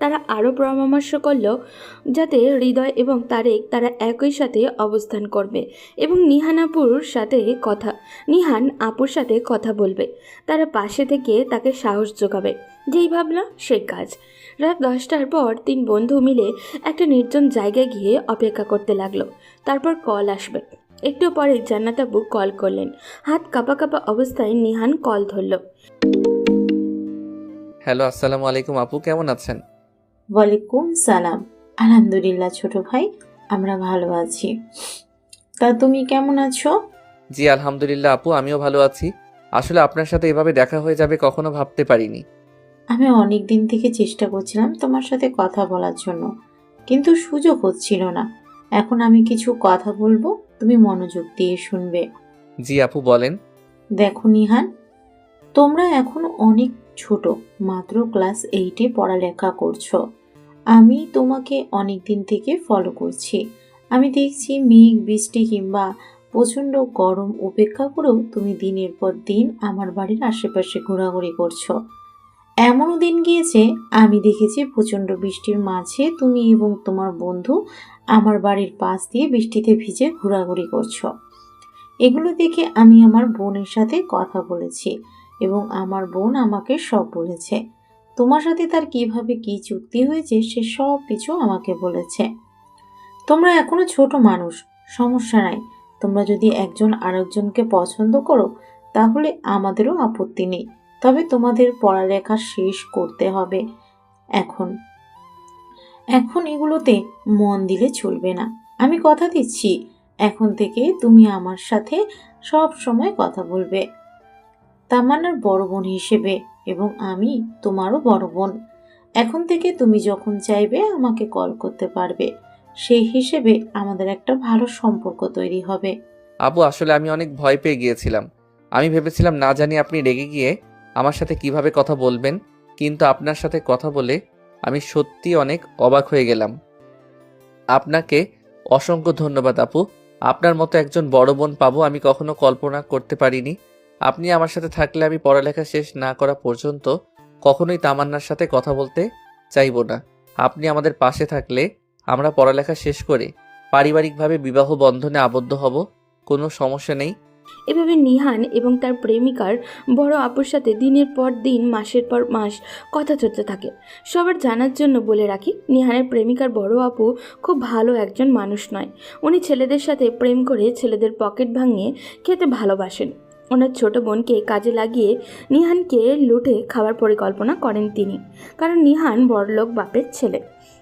তারা আরও পরামর্শ করল যাতে হৃদয় এবং তারেক তারা একই সাথে অবস্থান করবে এবং নিহান আপুর সাথে কথা বলবে। তারা পাশে থেকে তাকে সাহস যোগাবে। যেই ভাবলো সেই কাজ। রাত 10টার পর 3 বন্ধু মিলে একটা নির্জন জায়গায় গিয়ে অপেক্ষা করতে লাগলো। তারপর কল আসবে। একটু পরে জান্নাত আপু কল করলেন। হাত কাঁপা কাঁপা অবস্থায় নিহান কল ধরল। হ্যালো, আসসালামু আলাইকুম আপু, কেমন আছেন? ওয়ালাইকুম সালাম। আলহামদুলিল্লাহ ছোট ভাই, আমরা ভালো আছি। তা তুমি কেমন আছো? জি আলহামদুলিল্লাহ আপু, আমিও ভালো আছি। আসলে আপনার সাথে এভাবে দেখা হয়ে যাবে কখনো ভাবতে পারিনি। আমি অনেক দিন থেকে চেষ্টা করছিলাম তোমার সাথে কথা বলার জন্য, কিন্তু সুযোগ হচ্ছিল না। এখন আমি কিছু কথা বলবো, তুমি মনোযোগ দিয়ে শুনবে। জি আপু, বলেন। দেখো নিহান, তোমরা এখন অনেক ছোট, মাত্র ক্লাস 8-এ পড়ালেখা করছো। আমি তোমাকে অনেক দিন থেকে ফলো করছি। আমি দেখছি মেঘ, বৃষ্টি কিংবা প্রচণ্ড গরম উপেক্ষা করেও তুমি দিনের পর দিন আমার বাড়ির আশেপাশে ঘোরাঘুরি করছো। এমনও দিন গিয়েছে আমি দেখেছি প্রচণ্ড বৃষ্টির মাঝে তুমি এবং তোমার বন্ধু আমার বাড়ির পাশ দিয়ে বৃষ্টিতে ভিজে ঘোরাঘুরি করছো। এগুলো দেখে আমি আমার বোনের সাথে কথা বলেছি এবং আমার বোন আমাকে সব বলেছে। তোমার সাথে তার কিভাবে কি চুক্তি হয়েছে সে সব কিছু আমাকে বলেছে। তোমরা এখনো ছোট মানুষ, সমস্যা নাই। তোমরা যদি একজন আরেকজনকে পছন্দ করো তাহলে আমাদেরও আপত্তি নেই, তবে তোমাদের পড়ালেখা শেষ করতে হবে। এখন এখন এগুলোতে মন দিলে চলবে না। আমি কথা দিচ্ছি, এখন থেকে তুমি আমার সাথে সব সময় কথা বলবে তামান্নার বড় বোন হিসেবে, এবং আমি তোমারও বড় বোন। এখন থেকে তুমি যখন চাইবে আমাকে কল করতে পারবে। সেই হিসেবে আমাদের একটা ভালো সম্পর্ক তৈরি হবে। আবু, আসলে আমি অনেক ভয় পেয়ে গিয়েছিলাম। আমি ভেবেছিলাম না জানি আপনি রেগে গিয়ে আমার সাথে কিভাবে কথা বলবেন, কিন্তু আপনার সাথে কথা বলে আমি সত্যি অনেক অবাক হয়ে গেলাম। আপনাকে অসংখ্য ধন্যবাদ আপু। আপনার মতো একজন বড় বোন পাবো আমি কখনো কল্পনা করতে পারিনি। আপনি আমার সাথে থাকলে আমি পড়ালেখা শেষ না করা পর্যন্ত কখনোই তামান্নার সাথে কথা বলতে চাইবো না। আপনি আমাদের পাশে থাকলে আমরা পড়ালেখা শেষ করে পারিবারিকভাবে বিবাহ বন্ধনে আবদ্ধ হব, কোনো সমস্যা নেই। এভাবে নিহান এবং তার প্রেমিকার বড় আপুর সাথে দিনের পর দিন মাসের পর মাস কথা চলতে থাকে। সবার জানার জন্য বলে রাখি, নিহানের প্রেমিকার বড় আপু খুব ভালো একজন মানুষ নয়। উনি ছেলেদের সাথে প্রেম করে ছেলেদের পকেট ভাঙিয়ে খেতে ভালোবাসেন। ওনার ছোট বোনকে কাজে লাগিয়ে নিহানকে লুটে খাওয়ার পরিকল্পনা করেন তিনি, কারণ নিহান বড়লোক বাপের ছেলে।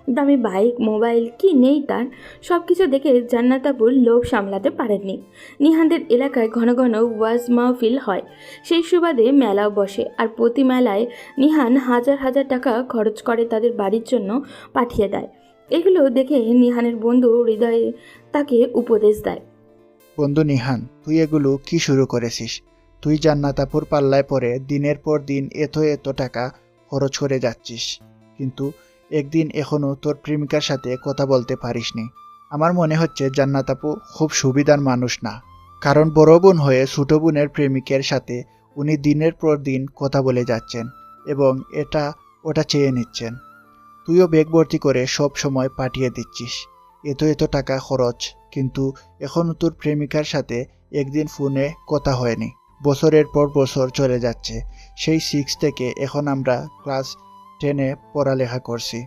দামি বাইক, মোবাইল কি নেই তার, সব কিছু দেখে জান্নাত আপুর লোভ সামলাতে পারেননি। নিহানদের এলাকায় ঘন ঘন ওয়াজ মাহফিল হয়, সেই সুবাদে মেলাও বসে, আর প্রতি মেলায় নিহান হাজার হাজার টাকা খরচ করে তাদের বাড়ির জন্য পাঠিয়ে দেয়। এগুলো দেখে নিহানের বন্ধু হৃদয়ে তাকে উপদেশ দেয়। বন্ধু নিহান, তুই এগুলো কি শুরু করেছিস? তুই জান্নাত আপুর পাল্লায় পরে দিনের পর দিন এত এত টাকা খরচ করে যাচ্ছিস, কিন্তু একদিন এখনো তোর প্রেমিকার সাথে কথা বলতে পারিসনি। আমার মনে হচ্ছে জান্নাত আপু খুব সুবিধার মানুষ না, কারণ বড় বোন হয়ে ছোট বোনের প্রেমিকের সাথে উনি দিনের পর দিন কথা বলে যাচ্ছেন এবং এটা ওটা চেয়ে নিচ্ছেন। তুইও ব্যাগ ভর্তি করে সব সময় পাঠিয়ে দিচ্ছিস, এত এত টাকা খরচ, কিন্তু এখনও তোর প্রেমিকার সাথে একদিন ফোনে কথা হয়নি। বছরের পর বছর চলে যাচ্ছে, সেই 6 থেকে এখন আমরা ক্লাস 10-এ পড়ালেখা করছি।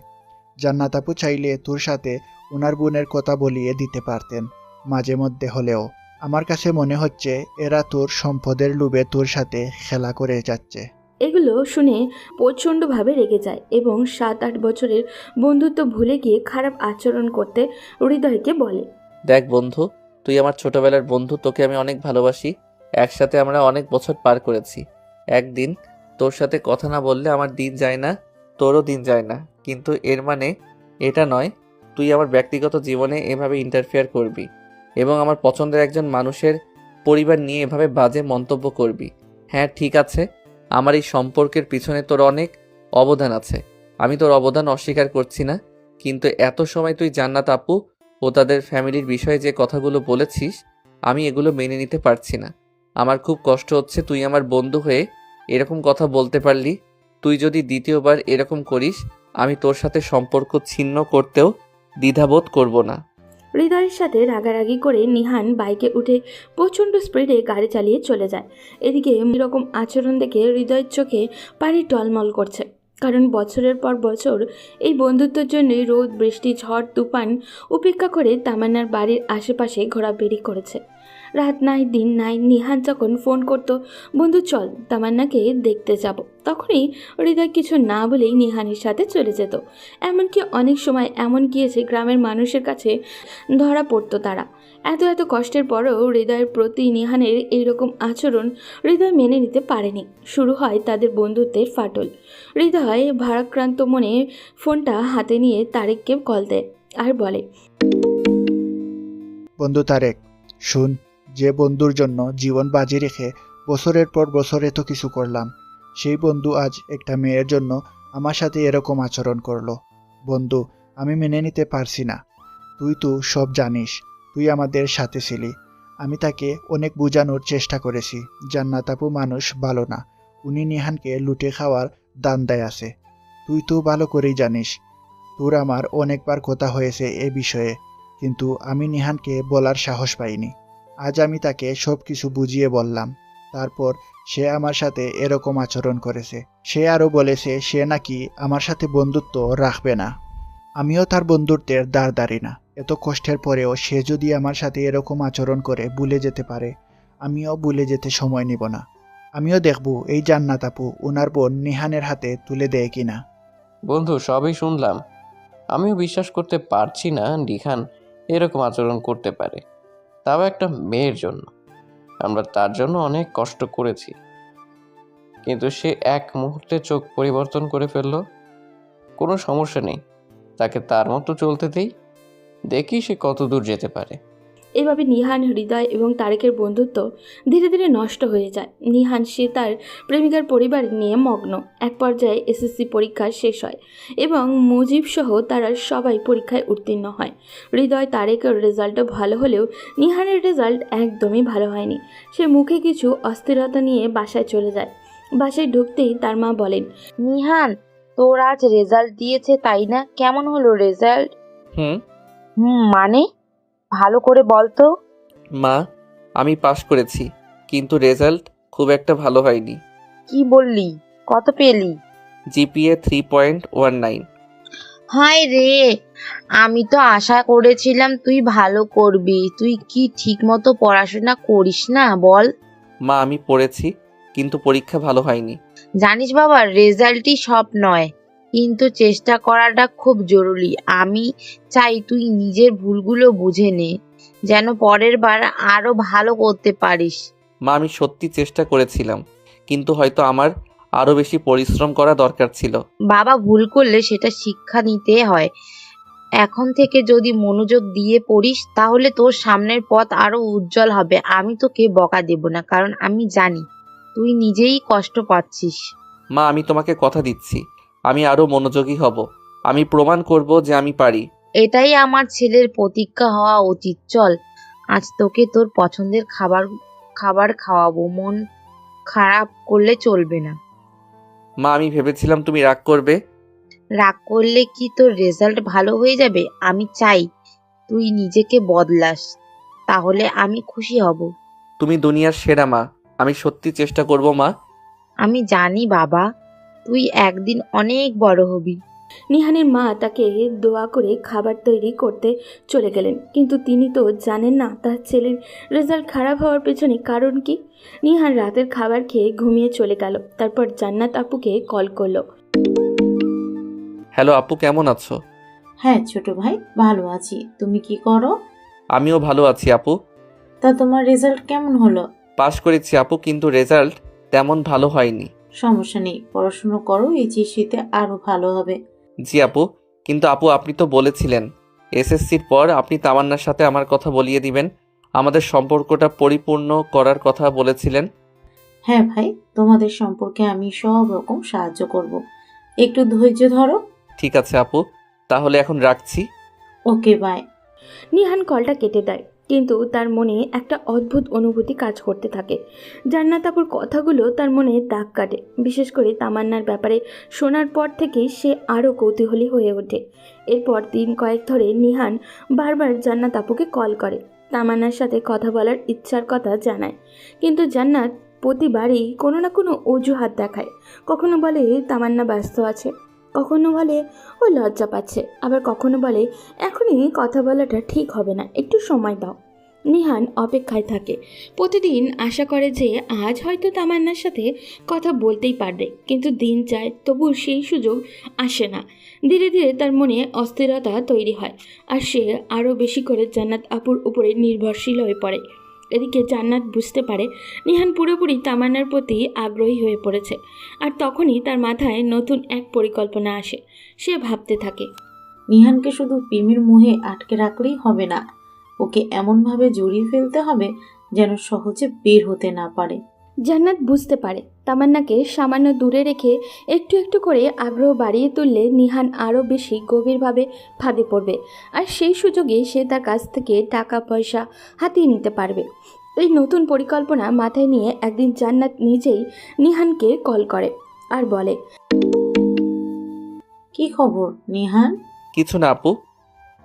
জান্নাত আপু চাইলে তোর সাথে ওনার বোনের কথা বলিয়ে দিতে পারতেন মাঝে মধ্যে হলেও। আমার কাছে মনে হচ্ছে এরা তোর সম্পদের লোভে তোর সাথে খেলা করে যাচ্ছে। এগুলো শুনে প্রচণ্ডভাবে রেগে যায় এবং 7-8 বছরের বন্ধুত্ব ভুলে গিয়ে খারাপ আচরণ করতে হৃদয়কে বলে, দেখ বন্ধু, তুই আমার ছোটবেলার বন্ধু, তোকে আমি অনেক ভালোবাসি। একসাথে আমরা অনেক বছর পার করেছি। একদিন তোর সাথে কথা না বললে আমার দিন যায় না, তোরও দিন যায় না, কিন্তু এর মানে এটা নয় তুই আমার ব্যক্তিগত জীবনে এভাবে ইন্টারফেয়ার করবি এবং আমার পছন্দের একজন মানুষের পরিবার নিয়ে এভাবে বাজে মন্তব্য করবি। হ্যাঁ ঠিক আছে, আমার এই সম্পর্কের পিছনে তোর অনেক অবদান আছে, আমি তোর অবদান অস্বীকার করছি না, কিন্তু এত সময় তুই জান্নাত আপু ও তাদের ফ্যামিলির বিষয়ে যে কথাগুলো বলেছিস আমি এগুলো মেনে নিতে পারছি না। আমার খুব কষ্ট হচ্ছে তুই আমার বন্ধু হয়ে এরকম কথা বলতে পারলি। তুই যদি দ্বিতীয়বার এরকম করিস আমি তোর সাথে সম্পর্ক ছিন্ন করতেও দ্বিধাবোধ করব না। হৃদয়ের সাথে রাগারাগি করে নিহান বাইকে উঠে প্রচণ্ড স্পিডে গাড়ি চালিয়ে চলে যায়। এদিকে এরকম আচরণ দেখে হৃদয়ের চোখে পানি টলমল করছে, কারণ বছরের পর বছর এই বন্ধুত্বের জন্যই রোদ, বৃষ্টি, ঝড়, তুফান উপেক্ষা করে তামান্নার বাড়ির আশেপাশে ঘোরাফেরি করেছে। রাত নাই দিন নাই নিহান যখন ফোন করতো, বন্ধু চল তামান্নাকে দেখতে যাব, তখনই হৃদয় কিছু না বলেই নিহানের সাথে চলে যেত। এমনকি অনেক সময় এমন গিয়েছে গ্রামের মানুষের কাছে ধরা পড়তো তারা। এত এত কষ্টের পরেও হৃদয়ের প্রতি নিহানের এইরকম আচরণ হৃদয় মেনে নিতে পারেনি। শুরু হয় তাদের বন্ধুত্বের ফাটল। হৃদয় ভারাক্রান্ত মনে ফোনটা হাতে নিয়ে তারেককে কল দেয় আর বলে, বন্ধু তারেক, শুন, যে বন্ধুর জন্য জীবন বাজি রেখে বছরের পর বছর এত কিছু করলাম, সেই বন্ধু আজ একটা মেয়ের জন্য আমার সাথে এরকম আচরণ করলো। বন্ধু, আমি মেনে নিতে পারছি না। তুই তো সব জানিস, তুই আমাদের সাথে ছিলি। আমি তাকে অনেক বোঝানোর চেষ্টা করেছি, জান্নাত আপু মানুষ ভালো না, উনি নিহানকে লুটে খাওয়ার দান্দায় আছে। তুই তো ভালো করেই জানিস, তোর আমার অনেকবার কথা হয়েছে এ বিষয়ে, কিন্তু আমি নিহানকে বলার সাহস পাইনি। আজ আমি তাকে সব কিছু বুঝিয়ে বললাম। তারপর সে আমার সাথে এরকম আচরণ করেছে। সে আরও বলেছে সে নাকি আমার সাথে বন্ধুত্ব রাখবে না। আমিও তার বন্ধুত্বের দ্বার ধারি না। এত কষ্টের পরেও সে যদি আমার সাথে এরকম আচরণ করে ভুলে যেতে পারে, আমিও ভুলে যেতে সময় নিব না। আমিও দেখব এই জান্নাত আপু ওনার বোন নিহানের হাতে তুলে দেয় কিনা। বন্ধু, সবই শুনলাম, আমিও বিশ্বাস করতে পারছি না নিহান এরকম আচরণ করতে পারে, তাও একটা মেয়ের জন্য। আমরা তার জন্য অনেক কষ্ট করেছি, কিন্তু সে এক মুহূর্তে চোখ পরিবর্তন করে ফেললো। কোনো সমস্যা নেই, তাকে তার মতো চলতে দেই, দেখি সে কত দূর যেতে পারে। এভাবে নিহান, হৃদয় এবং তারেকের বন্ধুত্ব ধীরে ধীরে নষ্ট হয়ে যায়। নিহান সে তার প্রেমিকার পরিবার নিয়ে মগ্ন। এক পর্যায়ে এসএসসি পরীক্ষা শেষ হয় এবং মুজিব সহ তারা সবাই পরীক্ষায় উত্তীর্ণ হয়। হৃদয়, তারেকের রেজাল্টও ভালো হলেও নিহানের রেজাল্ট একদমই ভালো হয়নি। সে মুখে কিছু অস্থিরতা নিয়ে বাসায় চলে যায়। বাসায় ঢুকতেই তার মা বলেন, নিহান, তোর আজ রেজাল্ট দিয়েছে তাই না? কেমন হলো রেজাল্ট? হুম। মানে ভালো করে বল তো। মা, আমি পাশ করেছি, কিন্তু রেজাল্ট খুব একটা ভালো হয়নি। কি বললি? কত পেলি? জিপিএ 3.19। হায় রে, আমি তো আশা করেছিলাম তুই ভালো করবি। তুই কি ঠিক মতো পড়াশোনা করিস না বল? মা, আমি পড়েছি, কিন্তু পরীক্ষা ভালো হয়নি। জানিস বাবা, রেজাল্টই সব নয়, কিন্তু চেষ্টা করাটা খুব জরুরি। আমি চাই তুই নিজের ভুলগুলো বুঝে নে, যেন পরের বার আরো ভালো করতে পারিস। মা, আমি সত্যি চেষ্টা করেছিলাম, কিন্তু হয়তো আমার আরও বেশি পরিশ্রম করা দরকার ছিল। বাবা, ভুল করলে সেটা শিক্ষা নিতে হয়। এখন থেকে যদি মনোযোগ দিয়ে পড়িস তাহলে তোর সামনের পথ আরো উজ্জ্বল হবে। আমি তোকে বকা দেব না, কারণ আমি জানি তুই নিজেই কষ্ট পাচ্ছিস। মা, আমি তোমাকে কথা দিচ্ছি, আমি আরও মনোযোগী হব। আমি প্রমাণ করব যে আমি পারি। এটাই আমার ছেলের প্রতিজ্ঞা হওয়া উচিত। চল, আজ তোকে তোর পছন্দের খাবার খাওয়াবো। মন খারাপ করলে চলবে না। মা, আমি ভেবেছিলাম তুমি রাগ করবে। রাগ করলে কি তোর রেজাল্ট ভালো হয়ে যাবে? আমি চাই তুই নিজেকে বদলাস, তাহলে আমি খুশি হব। তুমি দুনিয়ার সেরা মা, আমি সত্যি চেষ্টা করব মা। আমি জানি বাবা, তুই একদিন অনেক বড় হবি। নিহানের মা তাকে দোয়া করে খাবার তৈরি করতে চলে গেলেন, কিন্তু তিনি তো জানেন না তার ছেলের রেজাল্ট খারাপ হওয়ার পেছনে কারণ কি। নিহান রাতের খাবার খেয়ে ঘুমিয়ে চলে গেল। তারপর জান্নাত আপুকে কল করলো। হ্যালো আপু, কেমন আছো? হ্যাঁ ছোট ভাই, ভালো আছি। তুমি কি করো? আমিও ভালো আছি আপু। তা তোমার রেজাল্ট কেমন হলো? পাশ করেছি আপু, কিন্তু রেজাল্ট তেমন ভালো হয়নি। সমস্যা নেই, পড়াশুনো করো, এইচএসসিতে আরো ভালো হবে। জি আপু, কিন্তু আপু আপনি তো বলেছিলেন এসএসসির পর আপনি তামান্নার সাথে আমার কথা বলিয়ে দিবেন, আমাদের সম্পর্কটা পরিপূর্ণ করার কথা বলেছিলেন। হ্যাঁ ভাই, তোমাদের সম্পর্কে আমি সব রকম সাহায্য করব। একটু ধৈর্য ধরো। ঠিক আছে আপু, তাহলে এখন রাখছি। ওকে, বাই। নিহান কলটা কেটে দেয়, কিন্তু তার মনে একটা অদ্ভুত অনুভূতি কাজ করতে থাকে। জান্নাত আপুর কথাগুলো তার মনে দাগ কাটে। বিশেষ করে তামান্নার ব্যাপারে শোনার পর থেকেই সে আরও কৌতূহলী হয়ে ওঠে। এরপর দিন কয়েক ধরে নিহান বারবার জান্নাত আপুকে কল করে, তামান্নার সাথে কথা বলার ইচ্ছার কথা জানায়। কিন্তু জান্নাত প্রতিবারই কোনো না কোনো অজুহাত দেখায়। কখনো বলে তামান্না ব্যস্ত আছে, কখনো বলে ও লজ্জা পাচ্ছে, আবার কখনো বলে এখনই কথা বলাটা ঠিক হবে না, একটু সময় দাও। নিহান অপেক্ষায় থাকে, প্রতিদিন আশা করে যে আজ হয়তো তামান্নার সাথে কথা বলতেই পারবে, কিন্তু দিন যায় তবু সেই সুযোগ আসে না। ধীরে ধীরে তার মনে অস্থিরতা তৈরি হয়, আর সে আরও বেশি করে জান্নাত আপুর উপরে নির্ভরশীল হয়ে পড়ে। এদিকে জান্নাত বুঝতে পারে নিহান পুরোপুরি তামান্নার প্রতি আগ্রহী হয়ে পড়েছে, আর তখনই তার মাথায় নতুন এক পরিকল্পনা আসে। সে ভাবতে থাকে, নিহানকে শুধু প্রেমের মোহে আটকে রাখলেই হবে না, ওকে এমনভাবে জড়িয়ে ফেলতে হবে যেন সহজে বের হতে না পারে। জান্নাত বুঝতে পারে তামান্নাকে সামান্য দূরে রেখে একটু একটু করে আগ্রহ বাড়িয়ে তুললে নিহান আরও বেশি গভীরভাবে ফাঁদে পড়বে, আর সেই সুযোগে সে তার কাছ থেকে টাকা পয়সা হাতিয়ে নিতে পারবে। এই নতুন পরিকল্পনা মাথায় নিয়ে একদিন জান্নাত নিজেই নিহানকে কল করে আর বলে, কি খবর নিহান? কিছু না আপু।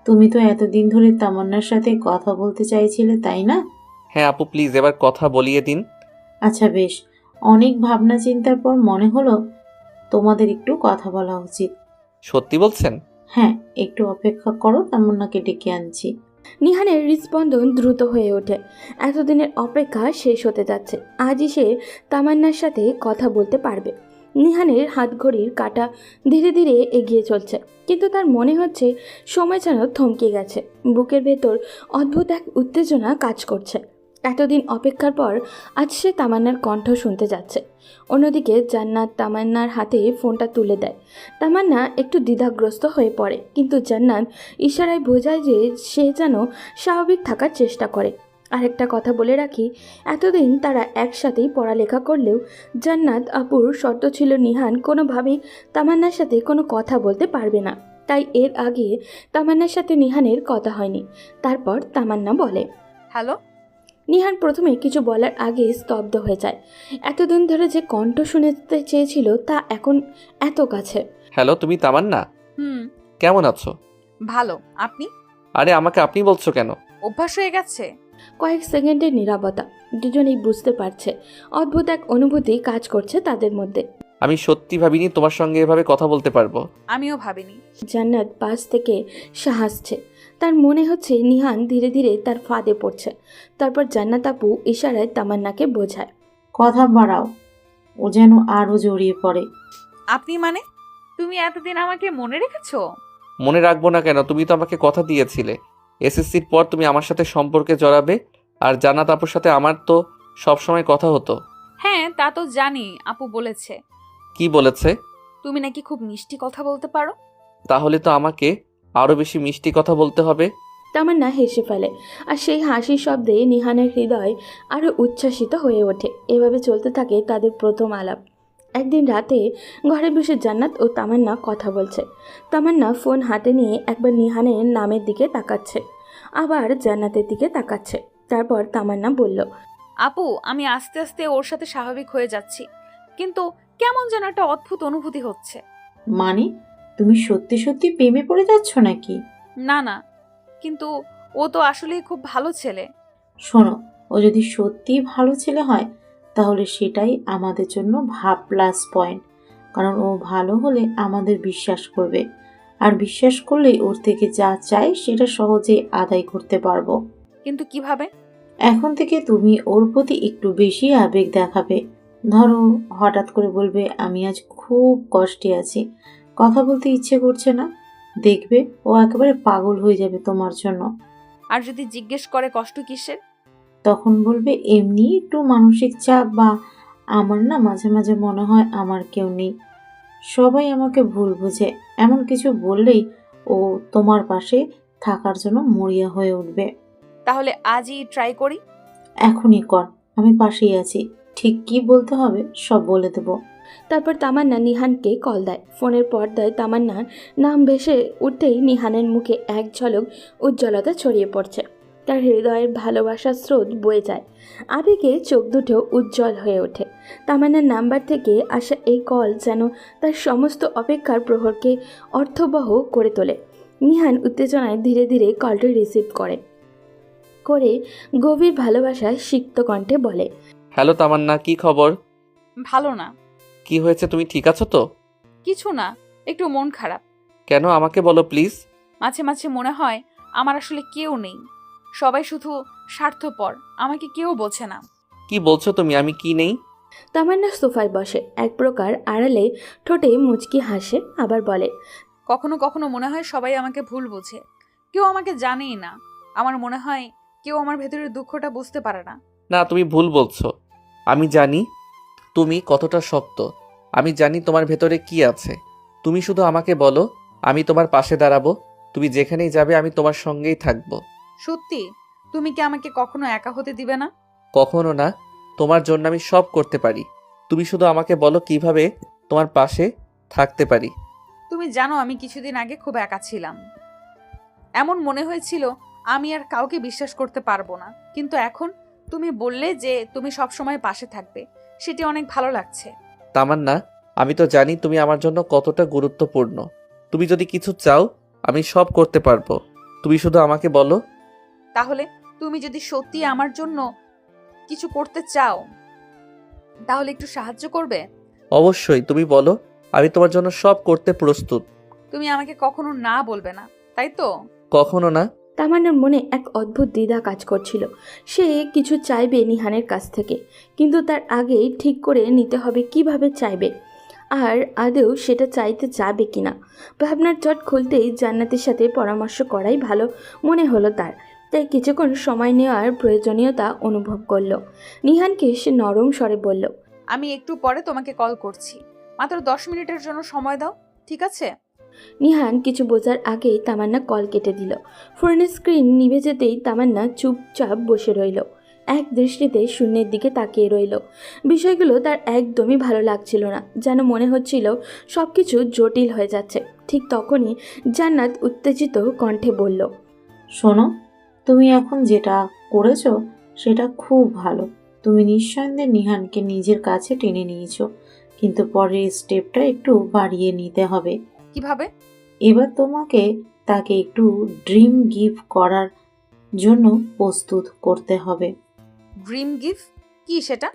তুমি তো এতদিন ধরে তামান্নার সাথে কথা বলতে চাইছিলে, তাই না? হ্যাঁ আপু, প্লিজ এবার কথা বলিয়ে দিন। আচ্ছা বেশ, অনেক ভাবনা চিন্তার পর মনে হলো তোমাদের একটু কথা বলা উচিত। সত্যি বলছেন? হ্যাঁ, একটু অপেক্ষা করো, তামান্নাকে ডেকে আনছি। নিহানের হৃদস্পন্দন দ্রুত হয়ে ওঠে। এতদিনের অপেক্ষা শেষ হতে যাচ্ছে। আজই সে তামান্নার সাথে কথা বলতে পারবে। নিহানের হাতঘড়ির কাঁটা ধীরে ধীরে এগিয়ে চলছে, কিন্তু তার মনে হচ্ছে সময় যেন থমকে গেছে। বুকের ভেতর অদ্ভুত এক উত্তেজনা কাজ করছে। এতদিন অপেক্ষার পর আজ সে তামান্নার কণ্ঠ শুনতে যাচ্ছে। অন্যদিকে জান্নাত তামান্নার হাতে ফোনটা তুলে দেয়। তামান্না একটু দ্বিধাগ্রস্ত হয়ে পড়ে, কিন্তু জান্নাত ইশারায় বোঝায় যে সে যেন স্বাভাবিক থাকার চেষ্টা করে। আরেকটা কথা বলে রাখি, এতদিন তারা একসাথেই পড়ালেখা করলেও জান্নাত আপুর শর্ত ছিল নিহান কোনোভাবেই তামান্নার সাথে কোনো কথা বলতে পারবে না। তাই এর আগে তামান্নার সাথে নিহানের কথা হয়নি। তারপর তামান্না বলে, হ্যালো। নিহান প্রথমে কিছু বলার আগে স্তব্ধ হয়ে যায়। এতদিন ধরে যে কণ্ঠ শুনতে চেয়েছিল তা এখন এত কাছে। হ্যালো, তুমি তামান্না? হুম। কেমন আছো? ভালো, আপনি? আরে আমাকে আপনি বলছো কেন? অভ্যাস হয়ে গেছে। কয়েক সেকেন্ডের নীরবতা। দুজনেই বুঝতে পারছে অদ্ভুত এক অনুভূতি কাজ করছে তাদের মধ্যে। আমি সত্যি ভাবিনি তোমার সঙ্গে এভাবে কথা বলতে পারবো। আমিও ভাবিনি। জান্নাত পাশ থেকে হাসছে। তার মনে হচ্ছে নিহান ধীরে ধীরে তার ফাঁদে পড়ছে। তারপর জান্নাত আপু ইশারায় তামান্নাকে বোঝায়, কথা বাড়াও, ও যেন আরো জড়িয়ে পড়ে। আপনি মানে? তুমি এতদিন আমাকে মনে রেখেছো? মনে রাখবো না কেন? তুমি তো আমাকে কথা দিয়েছিলে এসএসসির পর তুমি আমার সাথে সম্পর্কে জড়াবে। আর জান্নাত আপুর সাথে আমার তো সবসময় কথা হতো। হ্যাঁ, তা তো জানি। আপু বলেছে কি বলেছে? তুমি নাকি খুব মিষ্টি কথা বলতে পারো। তাহলে তো আমাকে আরো বেশি মিষ্টি কথা বলতে হবে। তামান্না হেসে ফেলে, আর সেই হাসির শব্দে নিহানের হৃদয় আরও উচ্ছ্বাসিত হয়ে ওঠে। এভাবে চলতে থাকে তাদের প্রথম আলাপ। একদিন রাতে ঘরে বসে জান্নাত ও তামান্না কথা বলছে। তামান্না ফোন হাতে নিয়ে একবার নিহানের নামের দিকে তাকাচ্ছে, আবার জান্নাতের দিকে তাকাচ্ছে। তারপর তামান্না বলল, আপু, আমি আস্তে আস্তে ওর সাথে স্বাভাবিক হয়ে যাচ্ছি, কিন্তু কেমন যেন একটা অদ্ভুত অনুভূতি হচ্ছে। মানে তুমি সত্যি সত্যি প্রেমে পড়ে যাচ্ছ নাকি? না না, কিন্তু ও তো আসলেই খুব ভালো ছেলে। শোনো, ও যদি সত্যি ভালো ছেলে হয় তাহলে সেটাই আমাদের জন্য প্লাস পয়েন্ট। কারণ ও ভালো হলে আমাদের বিশ্বাস করবে, আর বিশ্বাস করলেই ওর থেকে যা চাই সেটা সহজে আদায় করতে পারবো। কিন্তু কিভাবে? এখন থেকে তুমি ওর প্রতি একটু বেশি আবেগ দেখাবে। ধরো, হঠাৎ করে বলবে আমি আজ খুব কষ্টে আছি, কথা বলতে ইচ্ছে করছে না। দেখবে ও একেবারে পাগল হয়ে যাবে তোমার জন্য। আর যদি জিজ্ঞেস করে কষ্ট কিসের? তখন বলবে এমনি একটু মানসিক চাপ, বা আমার না মাঝে মাঝে মনে হয় আমার কেউ নেই, সবাই আমাকে ভুল বুঝে। এমন কিছু বললেই ও তোমার পাশে থাকার জন্য মরিয়া হয়ে উঠবে। তাহলে আজই ট্রাই করি। এখনই কর, আমি পাশেই আছি। ঠিক কি বলতে হবে সব বলে দেবো। তারপর তামান্না নিহানকে কল দেয়। ফোনের পর্দায় তামান্নার নাম ভেসে উঠতেই নিহানের মুখে এক ঝলক উজ্জ্বলতা ছড়িয়ে পড়ছে। তার হৃদয়ের ভালোবাসার স্রোত বয়ে যায়। আবেগে চোখ দুটো উজ্জ্বল হয়ে ওঠে। তামান্নার নাম্বার থেকে আসা এই কল যেন তার সমস্ত অপেক্ষার প্রহরকে অর্থবহ করে তোলে। নিহান উত্তেজনায় ধীরে ধীরে কলটি রিসিভ করে গভীর ভালোবাসায় সিক্ত কণ্ঠে বলে, হ্যালো তামান্না, কি খবর? ভালো না। কি হয়েছে, তুমি ঠিক আছো তো? কিছু না, একটু মন খারাপ। কেন, আমাকে বলো প্লিজ। মাঝে মাঝে মনে হয় আমার আসলে কেউ নেই, সবাই শুধু স্বার্থপর, আমাকে কেউ বোঝে না। কি বলছো তুমি? আমি কি নেই? তামান্না সোফায় বসে, এক প্রকার আড়ালে ঠোঁটে মুচকি হাসে, আবার বলে, কখনো কখনো মনে হয় সবাই আমাকে ভুল বোঝে, কেউ আমাকে জানেই না। আমার মনে হয় কেউ আমার ভেতরের দুঃখটা বুঝতে পারে না। না, তুমি ভুল বলছো। আমি জানি তুমি কতটা শক্ত। আমি জানি তোমার ভেতরে কি আছে। তুমি শুধু আমাকে বলো, আমি তোমার পাশে দাঁড়াবো। তুমি যেখানেই যাবে আমি তোমার সঙ্গেই থাকবো। সত্যি? তুমি কি আমাকে কখনো একা হতে দিবে না? কখনো না, তোমার জন্য আমি সব করতে পারি। তুমি শুধু আমাকে বলো কিভাবে তোমার পাশে থাকতে পারি। তুমি জানো আমি কিছুদিন আগে খুব একা ছিলাম। এমন মনে হয়েছিল আমি আর কাউকে বিশ্বাস করতে পারবো না, কিন্তু এখন তুমি বললে যে তুমি সব সময় পাশে থাকবে, সেটি অনেক ভালো লাগছে। তামান্না, আমি তো জানি তুমি আমার জন্য কতটা গুরুত্বপূর্ণ। তুমি যদি কিছু চাও আমি সব করতে পারবো। তুমি শুধু আমাকে বলো। তাহলে তুমি যদি সত্যি আমার জন্য কিছু করতে চাও তাহলে একটু সাহায্য করবে? অবশ্যই, তুমি বলো, আমি তোমার জন্য সব করতে প্রস্তুত। তুমি আমাকে কখনো না বলবে না, তাই তো? কখনো না। তামান্নার মনে এক অদ্ভুত দ্বিধা কাজ করছিল। সে কিছু চাইবে নিহানের কাছ থেকে, কিন্তু তার আগেই ঠিক করে নিতে হবে কিভাবে চাইবে, আর আদৌ সেটা চাইতে যাবে কিনা। ভাবনার চট খুলতেই জান্নাতের সাথে পরামর্শ করাই ভালো মনে হলো তার, তাই কিছুক্ষণ সময় নেওয়ার প্রয়োজনীয়তা অনুভব করলো। নিহানকে সে নরম স্বরে বলল, আমি একটু পরে তোমাকে কল করছি, মাত্র 10 মিনিটের জন্য সময় দাও, ঠিক আছে? নিহান কিছু বোঝার আগেই তামান্না কল কেটে দিল। ফোনের স্ক্রিন নিভে যেতেই তামান্না চুপচাপ বসে রইল, এক দৃষ্টিতে শূন্যের দিকে তাকিয়ে রইল। বিষয়গুলো তার একদমই ভালো লাগছিল না, যেন মনে হচ্ছিল সব কিছু জটিল হয়ে যাচ্ছে। ঠিক তখনই জান্নাত উত্তেজিত কণ্ঠে বলল, শোনো, তুমি এখন যেটা করেছো সেটা খুব ভালো। তুমি নিঃসন্দেহে নিহানকে নিজের কাছে টেনে নিয়েছো, কিন্তু পরের স্টেপটা একটু বাড়িয়ে নিতে হবে। কিভাবে? এবার তোমাকে তাকে একটু ড্রিম গিফট করার জন্য প্রস্তুত করতে হবে। Dream gift? কি সেটা?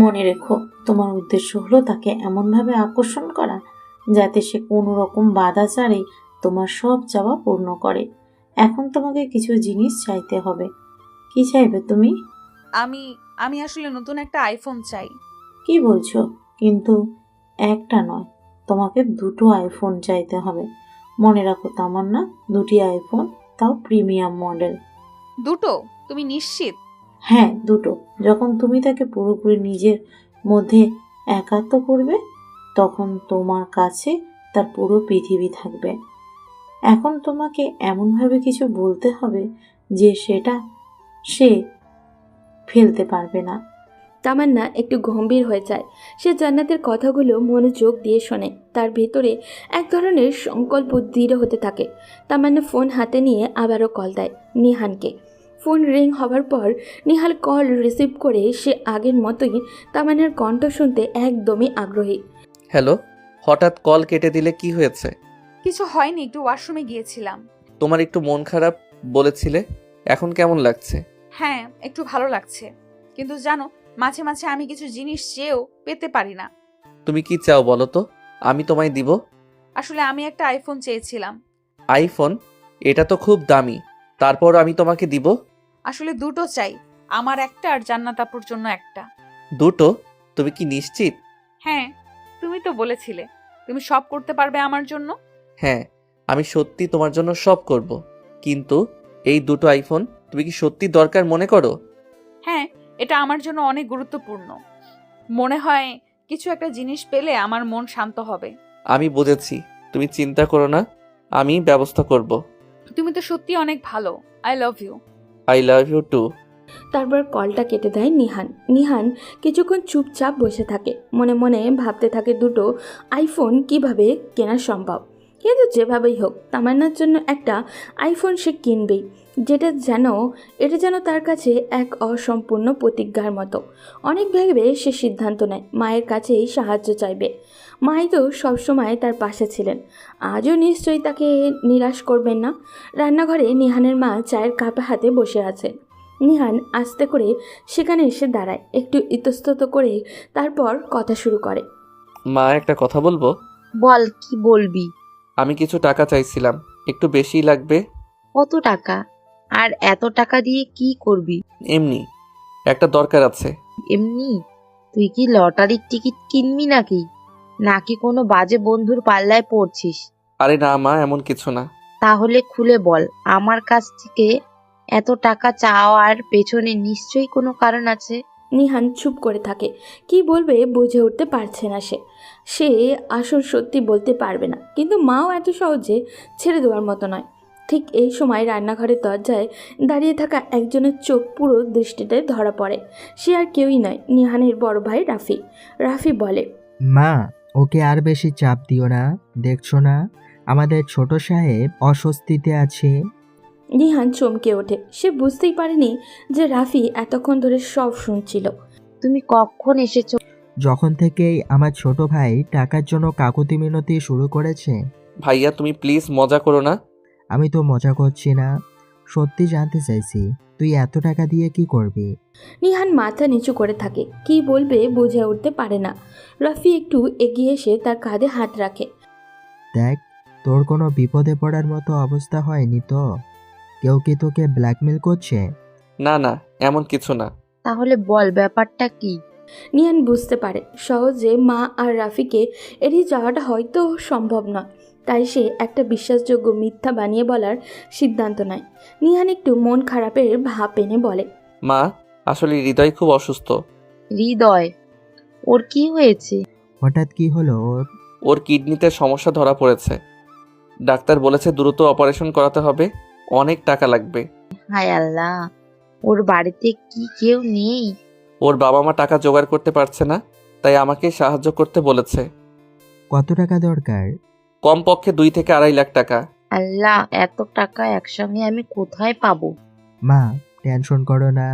মনে রেখো, তোমার উদ্দেশ্য হলো তাকে এমনভাবে আকর্ষণ করা যাতে সে কোনো রকম বাধা ছাড়াই তোমার সব চাওয়া পূর্ণ করে। এখন তোমাকে কিছু জিনিস চাইতে হবে। কি চাইবে তুমি? আমি আমি আসলে নতুন একটা আইফোন চাই। কি বলছো? কিন্তু একটা নয়, তোমাকে দুটো আইফোন চাইতে হবে। মনে রাখো তামান্না, দুটি আইফোন, তাও প্রিমিয়াম মডেল। দুটো? তুমি নিশ্চিত? হ্যাঁ, দুটো। যখন তুমি তাকে পুরোপুরি নিজের মধ্যে একাত্ম করবে, তখন তোমার কাছে তার পুরো পৃথিবী থাকবে। এখন তোমাকে এমনভাবে কিছু বলতে হবে যে সেটা সে ফেলতে পারবে না। তামান্না একটু গম্ভীর হয়ে যায়। সে জান্নাতের কথাগুলো মনোযোগ দিয়ে শোনে, তার ভেতরে এক ধরনের সংকল্প দৃঢ় হতে থাকে। তামান্না ফোন হাতে নিয়ে আবারও কল দেয় নিহানকে। ফোন রিং হবার পর নিহাল কল রিসিভ করে সে আগের মতোই তামান্নার কণ্ঠ শুনতে একদমই আগ্রহী। হ্যালো, হঠাৎ কল কেটে দিলে, কি হয়েছে? কিছু হয়নি, একটু ওয়াশরুমে গিয়েছিলাম। তোমার একটু মন খারাপ বলেছিলে, এখন কেমন লাগছে? হ্যাঁ, একটু ভালো লাগছে, কিন্তু জানো, মাঝে মাঝে আমি কিছু জিনিস চেয়েও পেতে পারি না। তুমি কি চাও বলো তো, আমি তোমায় দিব। আসলে আমি একটা আইফোন চেয়েছিলাম। আইফোন? এটা তো খুব দামি, তারপর আমি তোমাকে দিব? আসলে দুটো চাই, আমার একটা আর জান্নাত আপুর জন্য একটা। দুটো? তুমি কি নিশ্চিত? হ্যাঁ, তুমি তো বলেছিলে তুমি সব করতে পারবে আমার জন্য। হ্যাঁ, আমি সত্যি তোমার জন্য সব করব, কিন্তু এই দুটো আইফোন তুমি কি সত্যি দরকার মনে করো? হ্যাঁ, এটা আমার জন্য অনেক গুরুত্বপূর্ণ। মনে হয় কিছু একটা জিনিস পেলে আমার মন শান্ত হবে। আমি বুঝেছি, তুমি চিন্তা করো না, আমি ব্যবস্থা করব। তুমি তো সত্যি অনেক ভালো। I love you. I love you too. তারপর কলটা কেটে দেয় নিহান। নিহান কিছুক্ষণ চুপচাপ বসে থাকে, মনে মনে ভাবতে থাকে দুটো আইফোন কিভাবে কেনা সম্ভব। কিন্তু যেভাবেই হোক তামান্নার জন্য একটা আইফোন সে কিনবেই। এটা যেন তার কাছে এক অসম্পূর্ণ প্রতিজ্ঞার মতো। অনেক ভেবে সে সিদ্ধান্ত নেয় মায়ের কাছেই সাহায্য চাইবে। মাই তো সবসময় তার পাশে ছিলেন, আজও নিশ্চয়ই তাকে নিরাশ করবেন না। রান্নাঘরে নিহানের মা চায়ের কাপ হাতে বসে আছেন। নিহান আস্তে করে সেখানে এসে দাঁড়ায়, একটু ইতস্তত করে তারপর কথা শুরু করে। মা, একটা কথা বলবো? বল, কি বলবি? আমি কিছু টাকা চাইছিলাম, একটু বেশিই লাগবে। কত টাকা? আর এত টাকা দিয়ে কি করবি? এমনি একটা দরকার আছে। এমনি? তুই কি লটারির টিকিট কিনবি নাকি? নাকি কোনো বাজে বন্ধুর পাল্লায় পড়ছিস? আরে না মা, এমন কিছু না। তাহলে খুলে বল, আমার কাছ থেকে এত টাকা চাওয়ার পেছনে নিশ্চয়ই কোনো কারণ আছে। নিহান চুপ করে থাকে, কি বলবে বুঝে উঠতে পারছে না সে আসল সত্যি বলতে পারবে না, কিন্তু মাও এত সহজে ছেড়ে দেওয়ার মতো নয়। ঠিক এই সময় রান্নাঘরের দরজায় দাঁড়িয়ে থাকা একজনের চোখ পুরো দৃষ্টিতে ধরা পড়ে। সে আর কেউই নয়, নিহানের বড় ভাই রাফি। রাফি বলে, মা, ওকে আর বেশি চাপ দিও না, দেখছো না আমাদের ছোট সাহেব অস্বস্তিতে আছে। নিহান চমকে ওঠে, সে বুঝতেই পারেনি যে রাফি এতক্ষণ ধরে সব শুনছিল। তুমি কখন এসেছো? যখন থেকেই আমার ছোট ভাই টাকার জন্য কাকুতি মিনতি শুরু করেছে। ভাইয়া তুমি প্লিজ মজা করো না। আমি তো মজা করছি না, সত্যি জানতে চাইছি তুই এত টাকা দিয়ে কি করবি? নিহান মাথা নিচু করে থাকে, কি বলবে বুঝে উঠতে পারে না। রাফি একটু এগিয়ে এসে তার কাঁধে হাত রাখে। দেখ, তোর কোনো বিপদে পড়ার মতো অবস্থা হয়নি তো? কেউ কি তোকে ব্ল্যাকমেল করছে? না না, এমন কিছু না। তাহলে বল ব্যাপারটা কি? নিহান বুঝতে পারে সহজে মা আর রাফিকে এড়িয়ে যাওয়াটা হয়তো সম্ভব নয়, তাই সে একটা বিশ্বাসযোগ্য মিথ্যা বানিয়ে বলার সিদ্ধান্ত নেয়। নিহান একটু মন খারাপের ভাব এনে বলে, মা, আসলে হৃদয় খুব অসুস্থ। হৃদয়? ওর কি হয়েছে? হঠাৎ কি হলো ওর? ওর কিডনিতে সমস্যা ধরা পড়েছে। ডাক্তার বলেছে দ্রুত অপারেশন করাতে হবে, অনেক টাকা লাগবে। হায় আল্লাহ, ওর বাড়িতে কি কেউ নেই? ওর বাবা মা টাকা জোগাড় করতে পারছে না, তাই আমাকে সাহায্য করতে বলেছে। কত টাকা দরকার? কমপক্ষে 2 থেকে 2.5 লাখ টাকা। আল্লাহ, এত টাকা একসঙ্গে আমি কোথায় পাবো? মা, টেনশন করো না।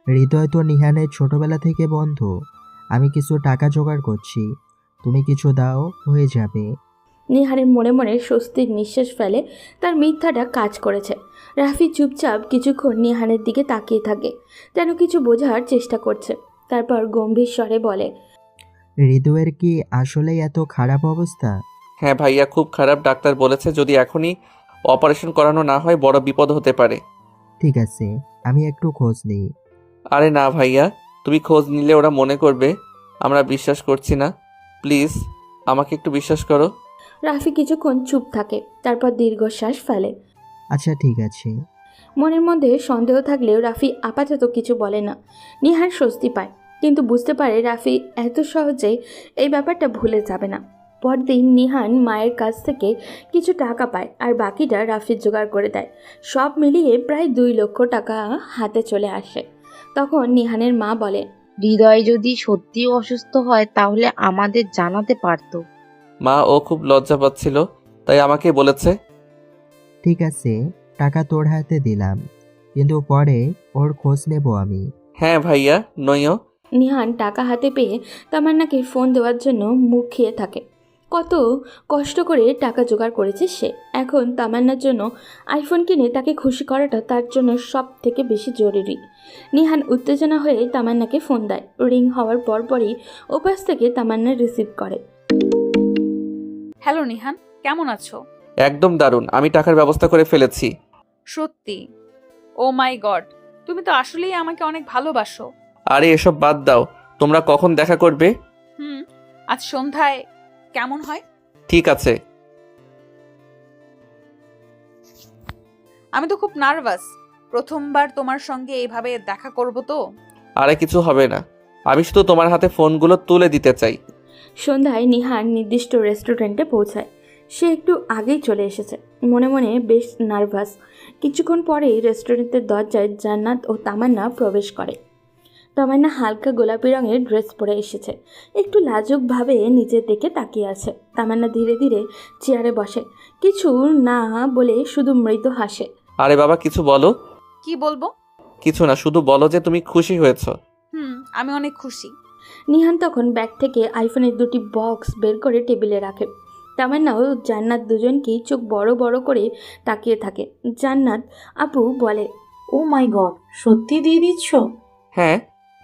হৃদয় তো নিহানের ছোটবেলা থেকে বন্ধু। আমি কিছু টাকা জোগাড় করছি, তুমি কিছু দাও, হয়ে যাবে। নিহারের মনে মনে স্বস্তির নিঃশ্বাস ফেলে, তার মিথ্যাটা কাজ করেছে। রাফি চুপচাপ কিছুক্ষণ নিহানের দিকে তাকিয়ে থাকে, যেন কিছু বোঝার চেষ্টা করছে। তারপর গম্ভীর স্বরে বলে, হৃদয়ের কি আসলেই এত খারাপ অবস্থা? হ্যাঁ ভাইয়া, খুব খারাপ। ডাক্তার বলেছে যদি এখনই অপারেশন করানো না হয় বড় বিপদ হতে পারে। ঠিক আছে, আমি একটু খোঁজ নিই। আরে না ভাইয়া, তুমি খোঁজ নিলে ওরা মনে করবে আমরা বিশ্বাস করছি না। প্লিজ আমাকে একটু বিশ্বাস করো। রাফি কিছুক্ষণ চুপ থাকে, তারপর দীর্ঘশ্বাস ফেলে। আচ্ছা ঠিক আছে। মনের মধ্যে সন্দেহ থাকলেও রাফি আপাতত কিছু বলে না। নিহার স্বস্তি পায়, কিন্তু বুঝতে পারে রাফি এত সহজেই এই ব্যাপারটা ভুলে যাবে না। পরদিন নিহান মায়ের কাছ থেকে কিছু টাকা পায়, আর বাকিটা রাফি জোগাড় করে দেয়। সব মিলিয়ে প্রায় 2 লক্ষ টাকা হাতে চলে আসে। তখন নিহানের মা বলে, হৃদয় যদি সত্যি অসুস্থ হয় তাহলে আমাদের জানাতে পারতো। মা, ও খুব লজ্জা পাচ্ছিল, তাই আমাকে বলেছে। ঠিক আছে, টাকা তোর হাতে দিলাম, কিন্তু পরে ওর খোঁজ নেব আমি। হ্যাঁ ভাইয়া, নইও। নিহান টাকা হাতে পেয়ে তামান্নাকে ফোন দেওয়ার জন্য মুখ খেয়ে থাকে। কত কষ্ট করে টাকা জোগাড় করেছে সে। এখন তামান্নার জন্য আইফোন কিনে তাকে খুশি করাটা তার জন্য সব থেকে বেশি জরুরি। নিহান উত্তেজনা হয়ে তামান্নাকে ফোন দেয়। রিং হওয়ার পরপরই ওপাশ থেকে তামান্না রিসিভ করে। হ্যালো নিহান, কেমন আছো? একদম দারুণ, আমি টাকার ব্যবস্থা করে ফেলেছি। সত্যি? ও মাই গড, তুমি তো আসলেই আমাকে অনেক ভালোবাসো। আরে এসব বাদ দাও, তোমরা কখন দেখা করবে? আজ সন্ধ্যায় কেমন হয়? ঠিক আছে। আমি তো খুব নার্ভাস, প্রথমবার তোমার সঙ্গে এইভাবে দেখা করব তো। আরে কিছু হবে না, আমি শুধু তোমার হাতে ফোনগুলো তুলে দিতে চাই। সন্ধ্যায় নিহান নির্দিষ্ট রেস্টুরেন্টে পৌঁছায়। সে একটু আগেই চলে এসেছে, মনে মনে বেশ নার্ভাস। কিছুক্ষণ পরেই রেস্টুরেন্টের দরজায় জান্নাত ও তামান্না প্রবেশ করে। তামান্না হালকা গোলাপি রঙের ড্রেস পরে এসেছে, একটু লাজুকভাবে নিচের দিকে তাকিয়ে আছে। তামান্না ধীরে ধীরে চেয়ারে বসে, কিছু না বলে শুধু মৃদু হাসে। আরে বাবা, কিছু বলো। কি বলবো? কিছু না, শুধু বলো যে তুমি খুশি হয়েছো। আমি অনেক খুশি। নিহান তখন ব্যাগ থেকে আইফোনের 2টি বক্স বের করে টেবিলে রাখে। তামান্না ও জান্নাত দুজনকেই চোখ বড় বড় করে তাকিয়ে থাকে। জান্নাত আপু বলে, ও মাই গড, সত্যি দিয়ে দিচ্ছ? হ্যাঁ,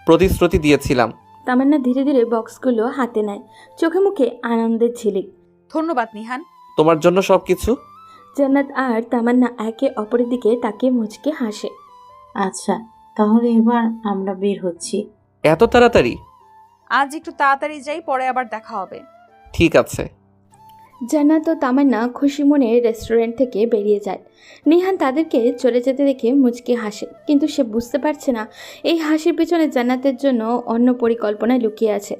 প্রতিশ্রুতি দিয়েছিলাম। তামান্না ধীরে ধীরে বক্সগুলো হাতে নেয়, চোখে মুখে আনন্দের ঝিলিক। ধন্যবাদ নিহান। তোমার জন্য সবকিছু। জান্নাত আর তামান্না একে অপরের দিকে তাকিয়ে মুচকে হাসে। আচ্ছা, তাহলে এবার আমরা বের হচ্ছি। এত তাড়াতাড়ি? আজ একটু তাড়াতাড়ি যাই, পরে আবার দেখা হবে। ঠিক আছে। জান্নাত ও তামান্না খুশি মনে রেস্টুরেন্ট থেকে বেরিয়ে যায়। নিহান তাদেরকে চলে যেতে দেখে মুচকে হাসে, কিন্তু সে বুঝতে পারছে না এই হাসির পেছনে জান্নাতের জন্য অন্য পরিকল্পনা লুকিয়ে আছে।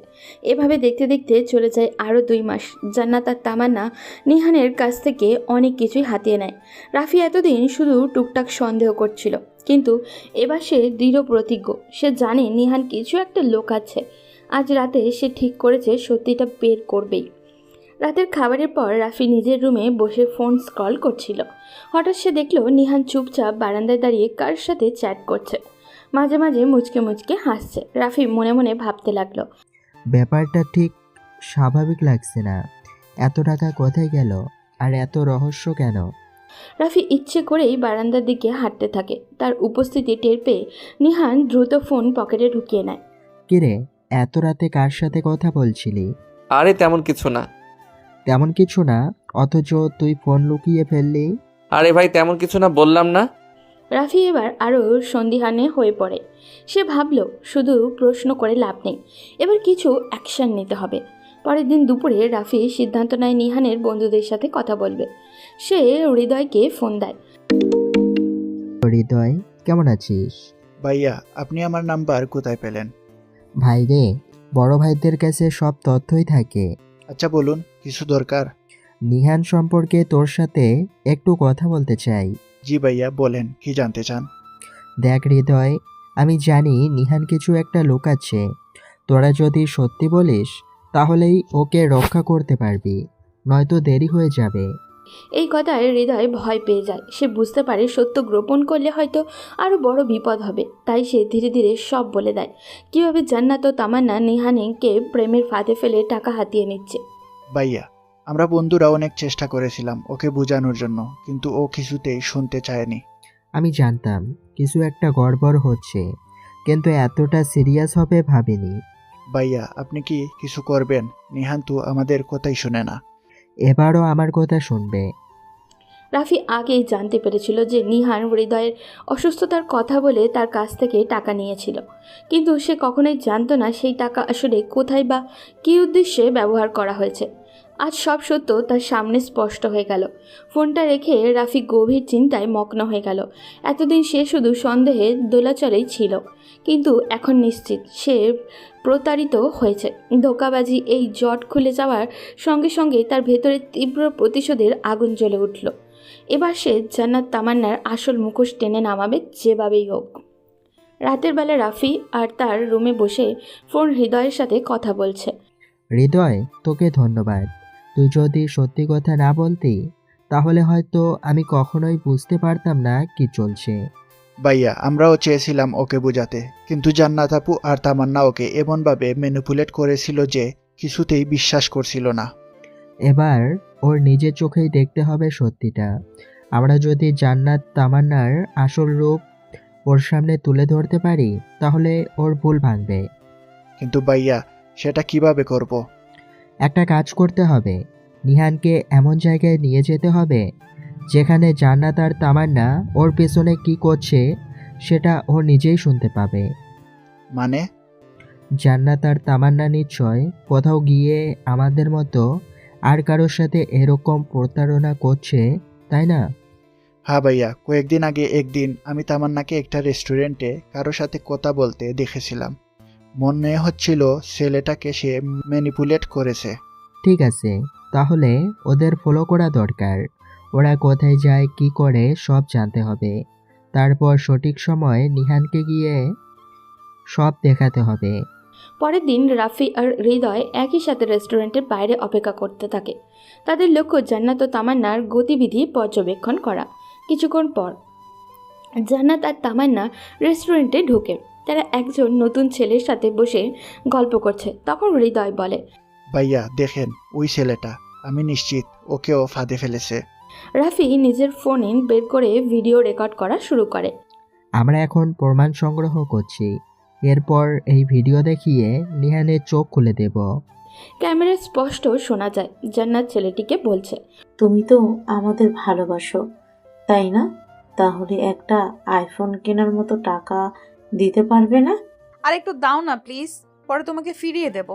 এভাবে দেখতে দেখতে চলে যায় আরও 2 মাস। জান্নাত আর তামান্না নিহানের কাছ থেকে অনেক কিছুই হাতিয়ে নেয়। রাফি এতদিন শুধু টুকটাক সন্দেহ করছিল, কিন্তু এবার সে দৃঢ় প্রতিজ্ঞ। সে জানে নিহান কিছু একটা লুকাচ্ছে। আজ রাতে সে ঠিক করেছে সত্যিটা বের করবেই। রাতের খাবারের পর রাফি নিজের রুমে বসে ফোন স্ক্রল করছিল। হঠাৎ সে দেখল নিহান চুপচাপ বারান্দায় দাঁড়িয়ে কার সাথে চ্যাট করছে, মাঝে মাঝে মুচকে মুচকে হাসছে। রাফি মনে মনে ভাবতে লাগলো, ব্যাপারটা ঠিক স্বাভাবিক লাগছে না। এত টাকা কোথায় গেল, আর এত রহস্য কেন? রাফি ইচ্ছে করেই বারান্দার দিকে হাঁটতে থাকে। তার উপস্থিতি টের পেয়ে নিহান দ্রুত ফোন পকেটে ঢুকিয়ে নেয়। কিরে, এত রাতে কার সাথে কথা বলছিলি? আরে তেমন কিছু না। তেমন কিছু না, অথচ তুই ফোন লুকিয়ে ফেললি। আরে ভাই তেমন কিছু না বললাম না। রাফি এবার আরও সন্দিহানে হয়ে পড়ে। সে ভাবল শুধু প্রশ্ন করে লাভ নেই, এবার কিছু অ্যাকশন নিতে হবে। পরের দিন দুপুরে রাফি সিদ্ধান্ত নেয় নিহানের বন্ধুদের সাথে কথা বলবে। সে হৃদয়কে ফোন দেয়। হৃদয়, কেমন আছিস? ভাইয়া, আপনি আমার নাম্বার কোথায় পেলেন? ভাই রে, বড় ভাইদের কাছে সব তথ্যই থাকে। আচ্ছা বলুন, কিছু দরকার? নিহান সম্পর্কে তোর সাথে একটু কথা বলতে চাই। জি ভাইয়া, বলেন, কি জানতে চান? দেখ হৃদয়, আমি জানি নিহান কিছু একটা লুকাচ্ছে। তোরা যদি সত্যি বলিস তাহলেই ওকে রক্ষা করতে পারবি, নয়তো দেরি হয়ে যাবে। এই কথায় হৃদয় ভয় পেয়ে যায়। সে বুঝতে পারে সত্য গোপন করলে হয়তো আরও বড় বিপদ হবে। তাই সে ধীরে ধীরে সব বলে দেয়, কীভাবে জান্নাত ও তামান্না নিহানকে প্রেমের ফাঁদে ফেলে টাকা হাতিয়ে নিচ্ছে। ভাইয়া, আমরা বন্ধুরা অনেক চেষ্টা করেছিলাম ওকে বোঝানোর জন্য, কিন্তু ও কিছুতেই শুনতে চায়নি। আমি জানতাম কিছু একটা গড়বড় হচ্ছে, কিন্তু এতটা সিরিয়াস হবে ভাবিনি। ভাইয়া, আপনি কি কিছু করবেন? নিহান তো আমাদের কথাই শুনে না। এবারও আমার কথা শুনবে। রাফি আগেই জানতে পেরেছিল যে নিহান হৃদয়ের অসুস্থতার কথা বলে তার কাছ থেকে টাকা নিয়েছিল, কিন্তু সে কখনোই জানতো না সেই টাকা আসলে কোথায় বা কী উদ্দেশ্যে ব্যবহার করা হয়েছে। আজ সব সত্য তার সামনে স্পষ্ট হয়ে গেল। ফোনটা রেখে রাফি গভীর চিন্তায় মগ্ন হয়ে গেল। এতদিন সে শুধু সন্দেহে দোলাচলেই ছিল, কিন্তু এখন নিশ্চিত সে প্রতারিত হয়েছে। ধোঁকাবাজি এই জট খুলে যাওয়ার সঙ্গে সঙ্গে তার ভেতরে তীব্র প্রতিশোধের আগুন জ্বলে উঠল। এবার সে জান্নাত তামান্নার আসল মুখোশ টেনে নামাবে যেভাবেই হোক। রাতের বেলা রাফি আর তার রুমে বসে ফোন হৃদয়ের সাথে কথা বলছে। হৃদয়, তোকে ধন্যবাদ। তুই যদি সত্যি কথা না বলতি তাহলে হয়তো আমি কখনোই বুঝতে পারতাম না কি চলছে। ভাইয়া, আমরাও চেয়েছিলাম ওকে বোঝাতে, কিন্তু জান্নাত আপু আর তামান্না ওকে এমনভাবে ম্যানিপুলেট করেছিল যে কিছুতেই বিশ্বাস করছিল না। এবার ওর নিজের চোখেই দেখতে হবে সত্যিটা। আমরা যদি জান্নাত তামান্নার আসল রূপ ওর সামনে তুলে ধরতে পারি তাহলে ওর ভুল ভাঙবে। কিন্তু ভাইয়া, সেটা কিভাবে করব? একটা কাজ করতে হবে, নিহানকে এমন জায়গায় নিয়ে যেতে হবে যেখানে জান্নাত আর তামান্না ওর পেছনে কি করছে সেটা ও নিজেই শুনতে পাবে। মানে? জান্নাত আর তামান্না নিশ্চয় কোথাও গিয়ে আমাদের মতো আর কারোর সাথে এরকম প্রতারণা করছে, তাই না? হ্যাঁ ভাইয়া, কয়েকদিন আগে একদিন আমি তামান্নাকে একটা রেস্টুরেন্টে কারোর সাথে কথা বলতে দেখেছিলাম। মনে হচ্ছিল ছেলেটাকে সে ম্যানিপুলেট করেছে। ঠিক আছে, তাহলে ওদের ফলো করা দরকার। ওরা কোথায় যায় কি করে সব জানতে হবে। তারপর সঠিক সময় নিহানকে গিয়ে সব দেখাতে হবে। পরের দিন রাফি আর হৃদয় একই সাথে রেস্টুরেন্টের বাইরে অপেক্ষা করতে থাকে। তাদের লক্ষ্য জান্নাত ও তামান্নার গতিবিধি পর্যবেক্ষণ করা। কিছুক্ষণ পর জান্নাত আর তামান্না রেস্টুরেন্টে ঢোকে। তারা একজন নতুন ছেলের সাথে বসে গল্প করছে। তখন হৃদয় বলে, ভাইয়া দেখেন, ওই ছেলেটা, আমি নিশ্চিত ওকেও ফাঁদে ফেলেছে। রাফি নিজের ফোনে বের করে ভিডিও রেকর্ড করা শুরু করে। আমরা এখন প্রমাণ সংগ্রহ করছি, এরপর এই ভিডিও দেখিয়ে নিহানের চোখ খুলে দেব। ক্যামেরায় স্পষ্ট শোনা যায় জান্নাত ছেলেটিকে বলছে, তুমি তো আমাদের ভালোবাসো, তাই না? তাহলে একটা আইফোন কেনার মতো টাকা দিতে পারবে না? আর একটু দাও না প্লিজ, পরে তোমাকে ফিরিয়ে দেব।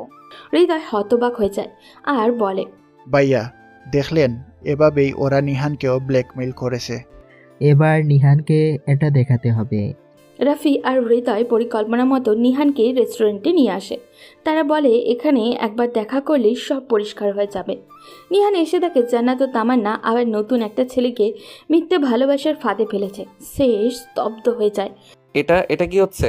হৃদয় হতবাক হয়ে যায় আর বলে, ভাইয়া দেখলেন, এভাবেই ওরা নিহানকেও ব্ল্যাকমেইল করেছে। এবার নিহানকে এটা দেখাতে হবে। রাফি আর হৃদয় পরিকল্পনা মতো নিহানকে রেস্টুরেন্টে নিয়ে আসে। তারা বলে এখানে একবার দেখা করলেই সব পরিষ্কার হয়ে যাবে। নিহান এসে দেখে জান্নাত ও তামান্না আবার নতুন একটা ছেলেকে মিথ্যে ভালোবাসার ফাঁদে ফেলেছে। সে স্তব্ধ হয়ে যায়। এটা কি হচ্ছে?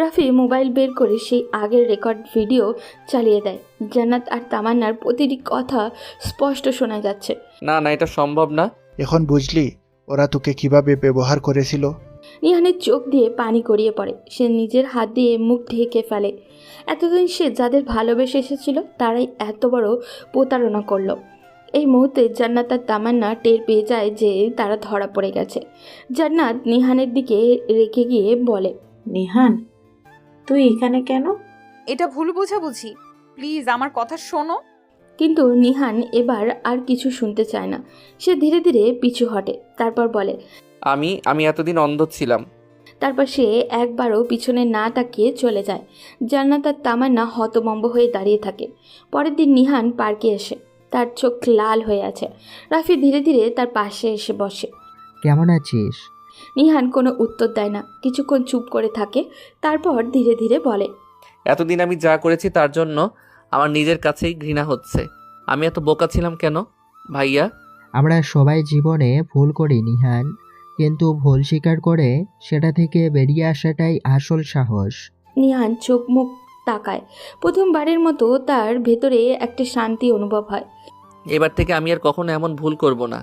রাফি মোবাইল বের করে সেই আগের রেকর্ড ভিডিও চালিয়ে দেয়। জান্নাত আর তামান্নার প্রতিটি কথা স্পষ্ট শোনা যাচ্ছে। না না, এটা সম্ভব না। এখন বুঝলি ওরা তোকে কিভাবে ব্যবহার করেছিল? নিহানের চোখ দিয়ে পানি গড়িয়ে পড়ে। সে নিজের হাত দিয়ে মুখ ঢেকে ফেলে। এতদিন সে যাদের ভালোবেসে এসেছিল তারাই এত বড় প্রতারণা করলো। এই মুহূর্তে জান্নাত আর তামান্না টের পেয়ে যায় যে তারা ধরা পড়ে গেছে। জান্নাত নিহানের দিকে রেখে গিয়ে বলে, নিহান, তুই এখানে কেন? এটা ভুল বোঝাবুঝি, প্লিজ আমার কথা শোনো। কিন্তু নিহান এবার আর কিছু শুনতে চায় না। সে ধীরে ধীরে পিছু হটে, তারপর বলে, আমি এতদিন অন্ধ ছিলাম। তারপর সে একবারও পিছনে না তাকিয়ে চলে যায়। জান্নাত আর তামান্না হতভম্ব হয়ে দাঁড়িয়ে থাকে। পরের দিন নিহান পার্কে এসে তার চোখ লাল হয়ে আছে। রাফি ধীরে ধীরে তার পাশে এসে বসে। কেমন আছিস? নিহান কোনো উত্তর দেয় না, কিছুক্ষণ চুপ করে থাকে, তারপর ধীরে ধীরে বলে, এতদিন আমি যা করেছি তার জন্য আমার নিজের কাছেই ঘৃণা হচ্ছে। আমি এত বোকা ছিলাম কেন ভাইয়া? আমরা সবাই জীবনে ভুল করি নিহান, কিন্তু ভুল স্বীকার করে সেটা থেকে বেরিয়ে আসাটাই আসল সাহস। নিহান চোখ মুখ তাকায়। প্রথমবারের মতো তার ভেতরে একটা শান্তি অনুভব হয়। এবার থেকে আমি আর কখনো এমন ভুল করব না।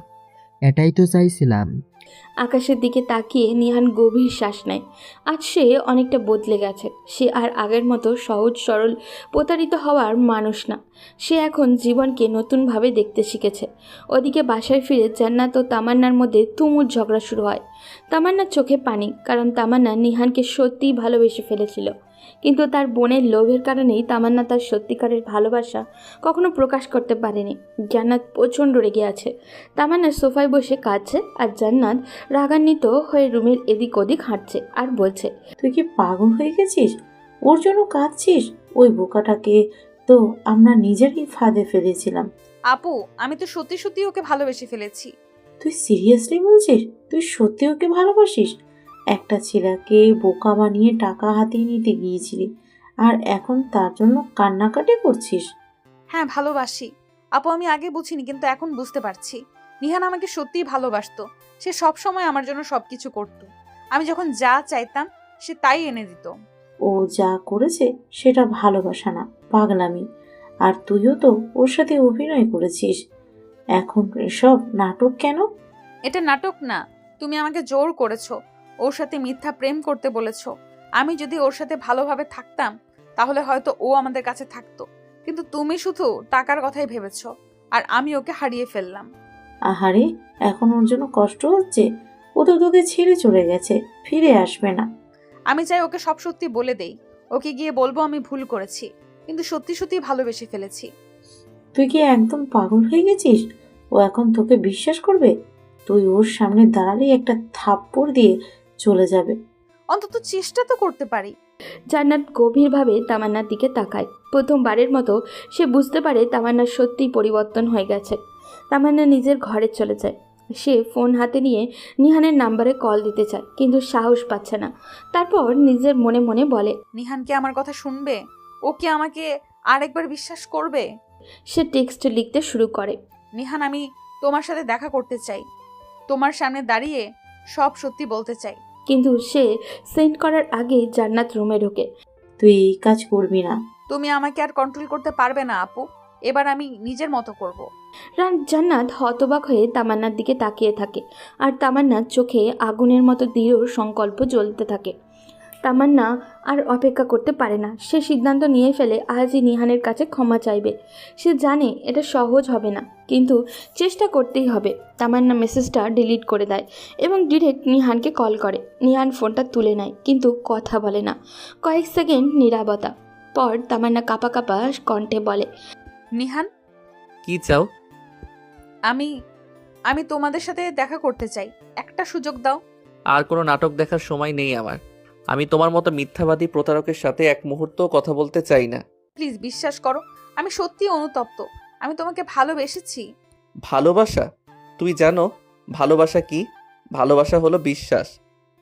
এটাই তো চাইছিলাম। আকাশের দিকে তাকিয়ে নিহান গভীর শ্বাস নেয়। আজ সে অনেকটা বদলে গেছে। সে আর আগের মতো সহজ সরল প্রতারিত হওয়ার মানুষ না। সে এখন জীবনকে নতুনভাবে দেখতে শিখেছে। ওদিকে বাসায় ফিরে জান্নাত ও তামান্নার মধ্যে তুমুল ঝগড়া শুরু হয়। তামান্নার চোখে পানি, কারণ তামান্না নিহানকে সত্যিই ভালোবেসে ফেলেছিল। কিন্তু তার বোনের লোভের কারণেই তামান্না তার সত্যিকারের ভালোবাসা কখনো প্রকাশ করতে পারেনি। জান্নাত প্রচণ্ড রেগে আছে। তামান্না সোফায় বসে কাঁদছে আর জান্নাত রাগান্বিত হয়ে রুমের এদিক ওদিক হাঁটছে আর বলছে, তুই কি পাগল হয়ে গেছিস? ওর জন্য কাঁদছিস? ওই বোকাটাকে তো আমরা নিজেরই ফাঁদে ফেলেছিলাম। আপু, আমি তো সত্যি সত্যি ওকে ভালোবেসে ফেলেছি। তুই সিরিয়াসলি বলছিস? তুই সত্যি ওকে ভালোবাসিস? একটা ছেলেকে বোকা বানিয়ে টাকা হাতিয়ে নিতে গিয়েছিলি, আর এখন তার জন্য কান্নাকাটি করছিস? হ্যাঁ, ভালোবাসি আপু। আমি আগে বুঝিনি, কিন্তু এখন বুঝতে পারছি। নিহান আমাকে সত্যিই ভালোবাসতো। সে সব সময় আমার জন্য সবকিছু করত। আমি যখন যা চাইতাম সে তাই এনে দিত। ও যা করেছে সেটা ভালোবাসা না, পাগলামি। আর তুইও তো ওর সাথে অভিনয় করেছিস। এখন এসব নাটক কেন? এটা নাটক না, তুমি আমাকে জোর করেছো, ওর সাথে মিথ্যা প্রেম করতে বলেছো। আমি যদি ওর সাথে ভালোভাবে থাকতাম তাহলে হয়তো ও আমাদের কাছে থাকতো, কিন্তু তুমি শুধু টাকার কথাই ভেবেছো, আর আমি ওকে হারিয়ে ফেললাম। আহারে, এখন ওর জন্য কষ্ট হচ্ছে? ও তো তোকে ছেড়ে চলে গেছে, ফিরে আসবে না। আমি চাই ওকে সব সত্যি বলে দেই, ওকে গিয়ে বলবো আমি ভুল করেছি, কিন্তু সত্যি সত্যি ভালোবেসে ফেলেছি। তুই কি একদম পাগল হয়ে গেছিস? ও এখন তোকে বিশ্বাস করবে? তুই ওর সামনে দাঁড়ালেই একটা থাপ্পড় দিয়ে চলে যাবে। অন্তত চেষ্টা তো করতে পারি। জান্নাত গভীরভাবে তামান্নার দিকে তাকায়। প্রথমবারের মতো সে বুঝতে পারে তামান্নার সত্যিই পরিবর্তন হয়ে গেছে। তামান্না নিজের ঘরে চলে যায়। সে ফোন হাতে নিয়ে নিহানের নাম্বারে কল দিতে চায়, কিন্তু সাহস পাচ্ছে না। তারপর নিজের মনে মনে বলে, নিহান কি আমার কথা শুনবে? ও কি আমাকে আরেকবার বিশ্বাস করবে? সে টেক্সট লিখতে শুরু করে, নিহান, আমি তোমার সাথে দেখা করতে চাই। তোমার সামনে দাঁড়িয়ে সব সত্যি বলতে চাই। কিন্তু সে সেন্ড করার আগেই জান্নাত রুমে ঢোকে। তুই এই কাজ করবি না। তুমি আমাকে আর কন্ট্রোল করতে পারবে না আপু। এবার আমি নিজের মতো করব। জান্নাত হতবাক হয়ে তামান্নার দিকে তাকিয়ে থাকে, আর তামান্নার চোখে আগুনের মতো দৃঢ় সংকল্প জ্বলতে থাকে। তামান্না আর অপেক্ষা করতে পারে না। সে সিদ্ধান্ত নিয়ে ফেলে আজই নিহানের কাছে ক্ষমা চাইবে। সে জানে এটা সহজ হবে না, কিন্তু চেষ্টা করতেই হবে। তামান্না মেসেজটা ডিলিট করে দেয় এবং ডিরেক্ট নিহানকে কল করে। নিহান ফোনটা তুলে নেয়, কিন্তু কথা বলে না। কয়েক সেকেন্ড নীরবতা পর তামান্না কাঁপা কাঁপা কণ্ঠে বলে, নিহান, কি চাও? আমি তোমাদের সাথে দেখা করতে চাই। একটা সুযোগ দাও। আর কোনো নাটক দেখার সময় নেই আমার। আমি তোমার মতো মিথ্যাবাদী প্রতারকের সাথে এক মুহূর্তও কথা বলতে চাই না। প্লিজ বিশ্বাস করো, আমি সত্যি অনুতপ্ত। আমি তোমাকে ভালোবেসেছি। ভালোবাসা? তুমি জানো ভালোবাসা কি? ভালোবাসা হলো বিশ্বাস,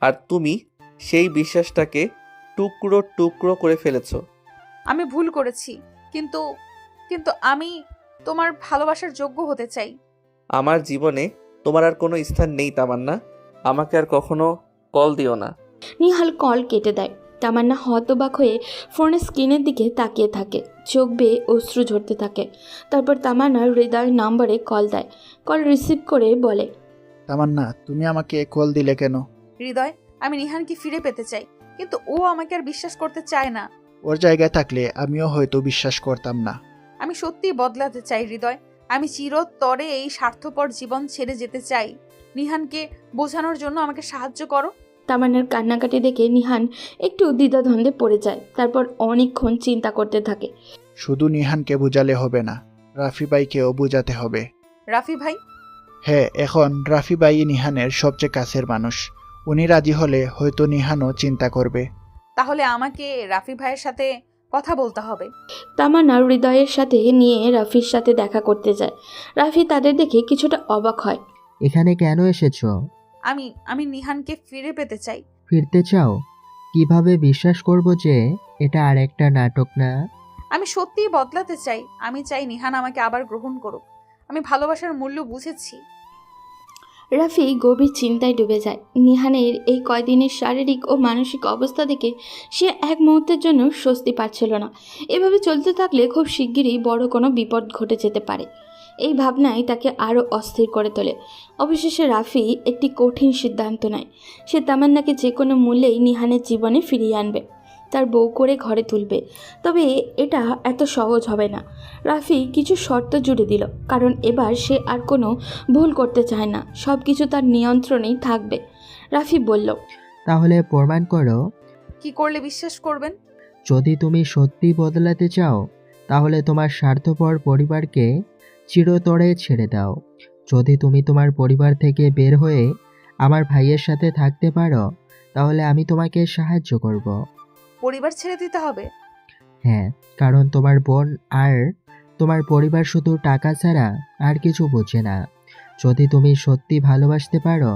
আর তুমি সেই বিশ্বাসটাকে টুকরো টুকরো করে ফেলেছো। আমি ভুল করেছি, কিন্তু কিন্তু আমি তোমার ভালোবাসার যোগ্য হতে চাই। আমার জীবনে তোমার আর কোনো স্থান নেই তামান্না। আমাকে আর কখনো কল দিও না। নিহাল কল কেটে দেয়। তামান্না হতবাক হয়ে ফোনের স্ক্রিনের দিকে তাকিয়ে থাকে। চোখ বেয়ে অশ্রু ঝরতে থাকে। তারপর তামান্না হৃদয়ের নম্বরে কল দেয়। কল রিসিভ করে বলে, তামান্না, তুমি আমাকে কল দিলে কেন? হৃদয়, আমি নিহানকে ফিরে পেতে চাই, কিন্তু ও আমাকে আর বিশ্বাস করতে চায় না। ওর জায়গায় থাকলে আমিও হয়তো বিশ্বাস করতাম না। আমি সত্যিই বদলাতে চাই হৃদয়। আমি চিরতরে এই স্বার্থপর জীবন ছেড়ে যেতে চাই। নিহানকে বোঝানোর জন্য আমাকে সাহায্য করো। তামান্নার কান্নাকাটি দেখে নিহান একটু দ্বিধাদ্বন্দ্বে পড়ে যায়। তারপর অনেকক্ষণ চিন্তা করতে থাকে। শুধু নিহানকে বুঝালে হবে না, রাফি ভাইকেও বুঝাতে হবে। রাফি ভাই? হ্যাঁ, এখন রাফি ভাই নিহানের সবচেয়ে কাছের মানুষ। উনি রাজি হলে হয়তো নিহানও চিন্তা করবে। তাহলে আমাকে রাফি ভাইয়ের সাথে কথা বলতে হবে। তামান্না হৃদয়ের সাথে নিয়ে রাফির সাথে দেখা করতে যায়। রাফি তাদের দেখে কিছুটা অবাক হয়। এখানে কেন এসেছো? আমি নিহানকে ফিরে পেতে চাই। ফিরতে চাও? কিভাবে বিশ্বাস করব যে এটা আর একটা নাটক না? আমি সত্যিই বদলাতে চাই। আমি চাই নিহান আমাকে আবার গ্রহণ করুক। আমি ভালোবাসার মূল্য বুঝেছি। রাফি গভীর চিন্তায় ডুবে যায়। নিহানের এই কয়দিনের শারীরিক ও মানসিক অবস্থা দেখে সে এক মুহূর্তের জন্য স্বস্তি পাচ্ছিল না। এভাবে চলতে থাকলে খুব শিগগিরই বড় কোনো বিপদ ঘটে যেতে পারে। এই ভাবনাই তাকে আরও অস্থির করে তোলে। অবশেষে রাফি একটি কঠিন সিদ্ধান্ত নেয়। সে তামান্নাকে যে কোনো মূল্যেই নিহানের জীবনে ফিরিয়ে আনবে, তার বউ করে ঘরে তুলবে। তবে এটা এত সহজ হবে না। রাফি কিছু শর্ত জুড়ে দিল, কারণ এবার সে আর কোনো ভুল করতে চায় না। সব কিছু তার নিয়ন্ত্রণেই থাকবে। রাফি বলল, তাহলে প্রমাণ করো। কি করলে বিশ্বাস করবেন? যদি তুমি সত্যি বদলাতে চাও তাহলে তোমার স্বার্থপর পরিবারকে চিরতরে ছেড়ে দাও। যদি তুমি তোমার পরিবার থেকে বের হয়ে আমার ভাইয়ের সাথে থাকতে পারো তাহলে আমি তোমাকে সাহায্য করব। পরিবার ছেড়ে দিতে হবে? হ্যাঁ, কারণ তোমার বোন আর তোমার পরিবার শুধু টাকা ছাড়া আর কিছু বোঝে না। যদি তুমি সত্যি ভালোবাসতে পারো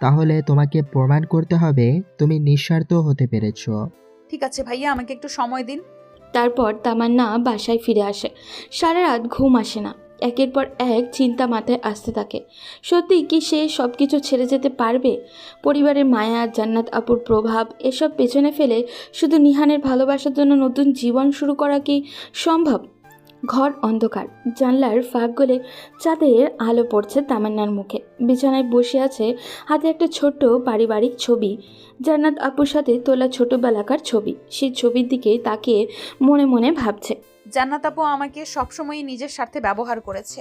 তাহলে তোমাকে প্রমাণ করতে হবে তুমি নিঃস্বার্থ হতে পেরেছো। ঠিক আছে ভাইয়া, আমাকে একটু সময় দিন। তারপর তামান্না বাসায় ফিরে আসে। সারা রাত ঘুম আসে না। একের পর এক চিন্তা মাথায় আসতে থাকে। সত্যি কি সে সব কিছু ছেড়ে যেতে পারবে? পরিবারের মায়া, জান্নাত আপুর প্রভাব এসব পেছনে ফেলে শুধু নিহানের ভালোবাসার জন্য নতুন জীবন শুরু করা কি সম্ভব? ঘর অন্ধকার। জানলার ফাঁক গলে চাঁদের আলো পড়ছে তামান্নার মুখে। বিছানায় বসে আছে, হাতে একটা ছোট্ট পারিবারিক ছবি, জান্নাত আপুর সাথে তোলা ছোটবেলাকার ছবি। সেই ছবির দিকে তাকিয়ে মনে মনে ভাবছে, জান্নাত আপু আমাকে সবসময়ই নিজের স্বার্থে ব্যবহার করেছে।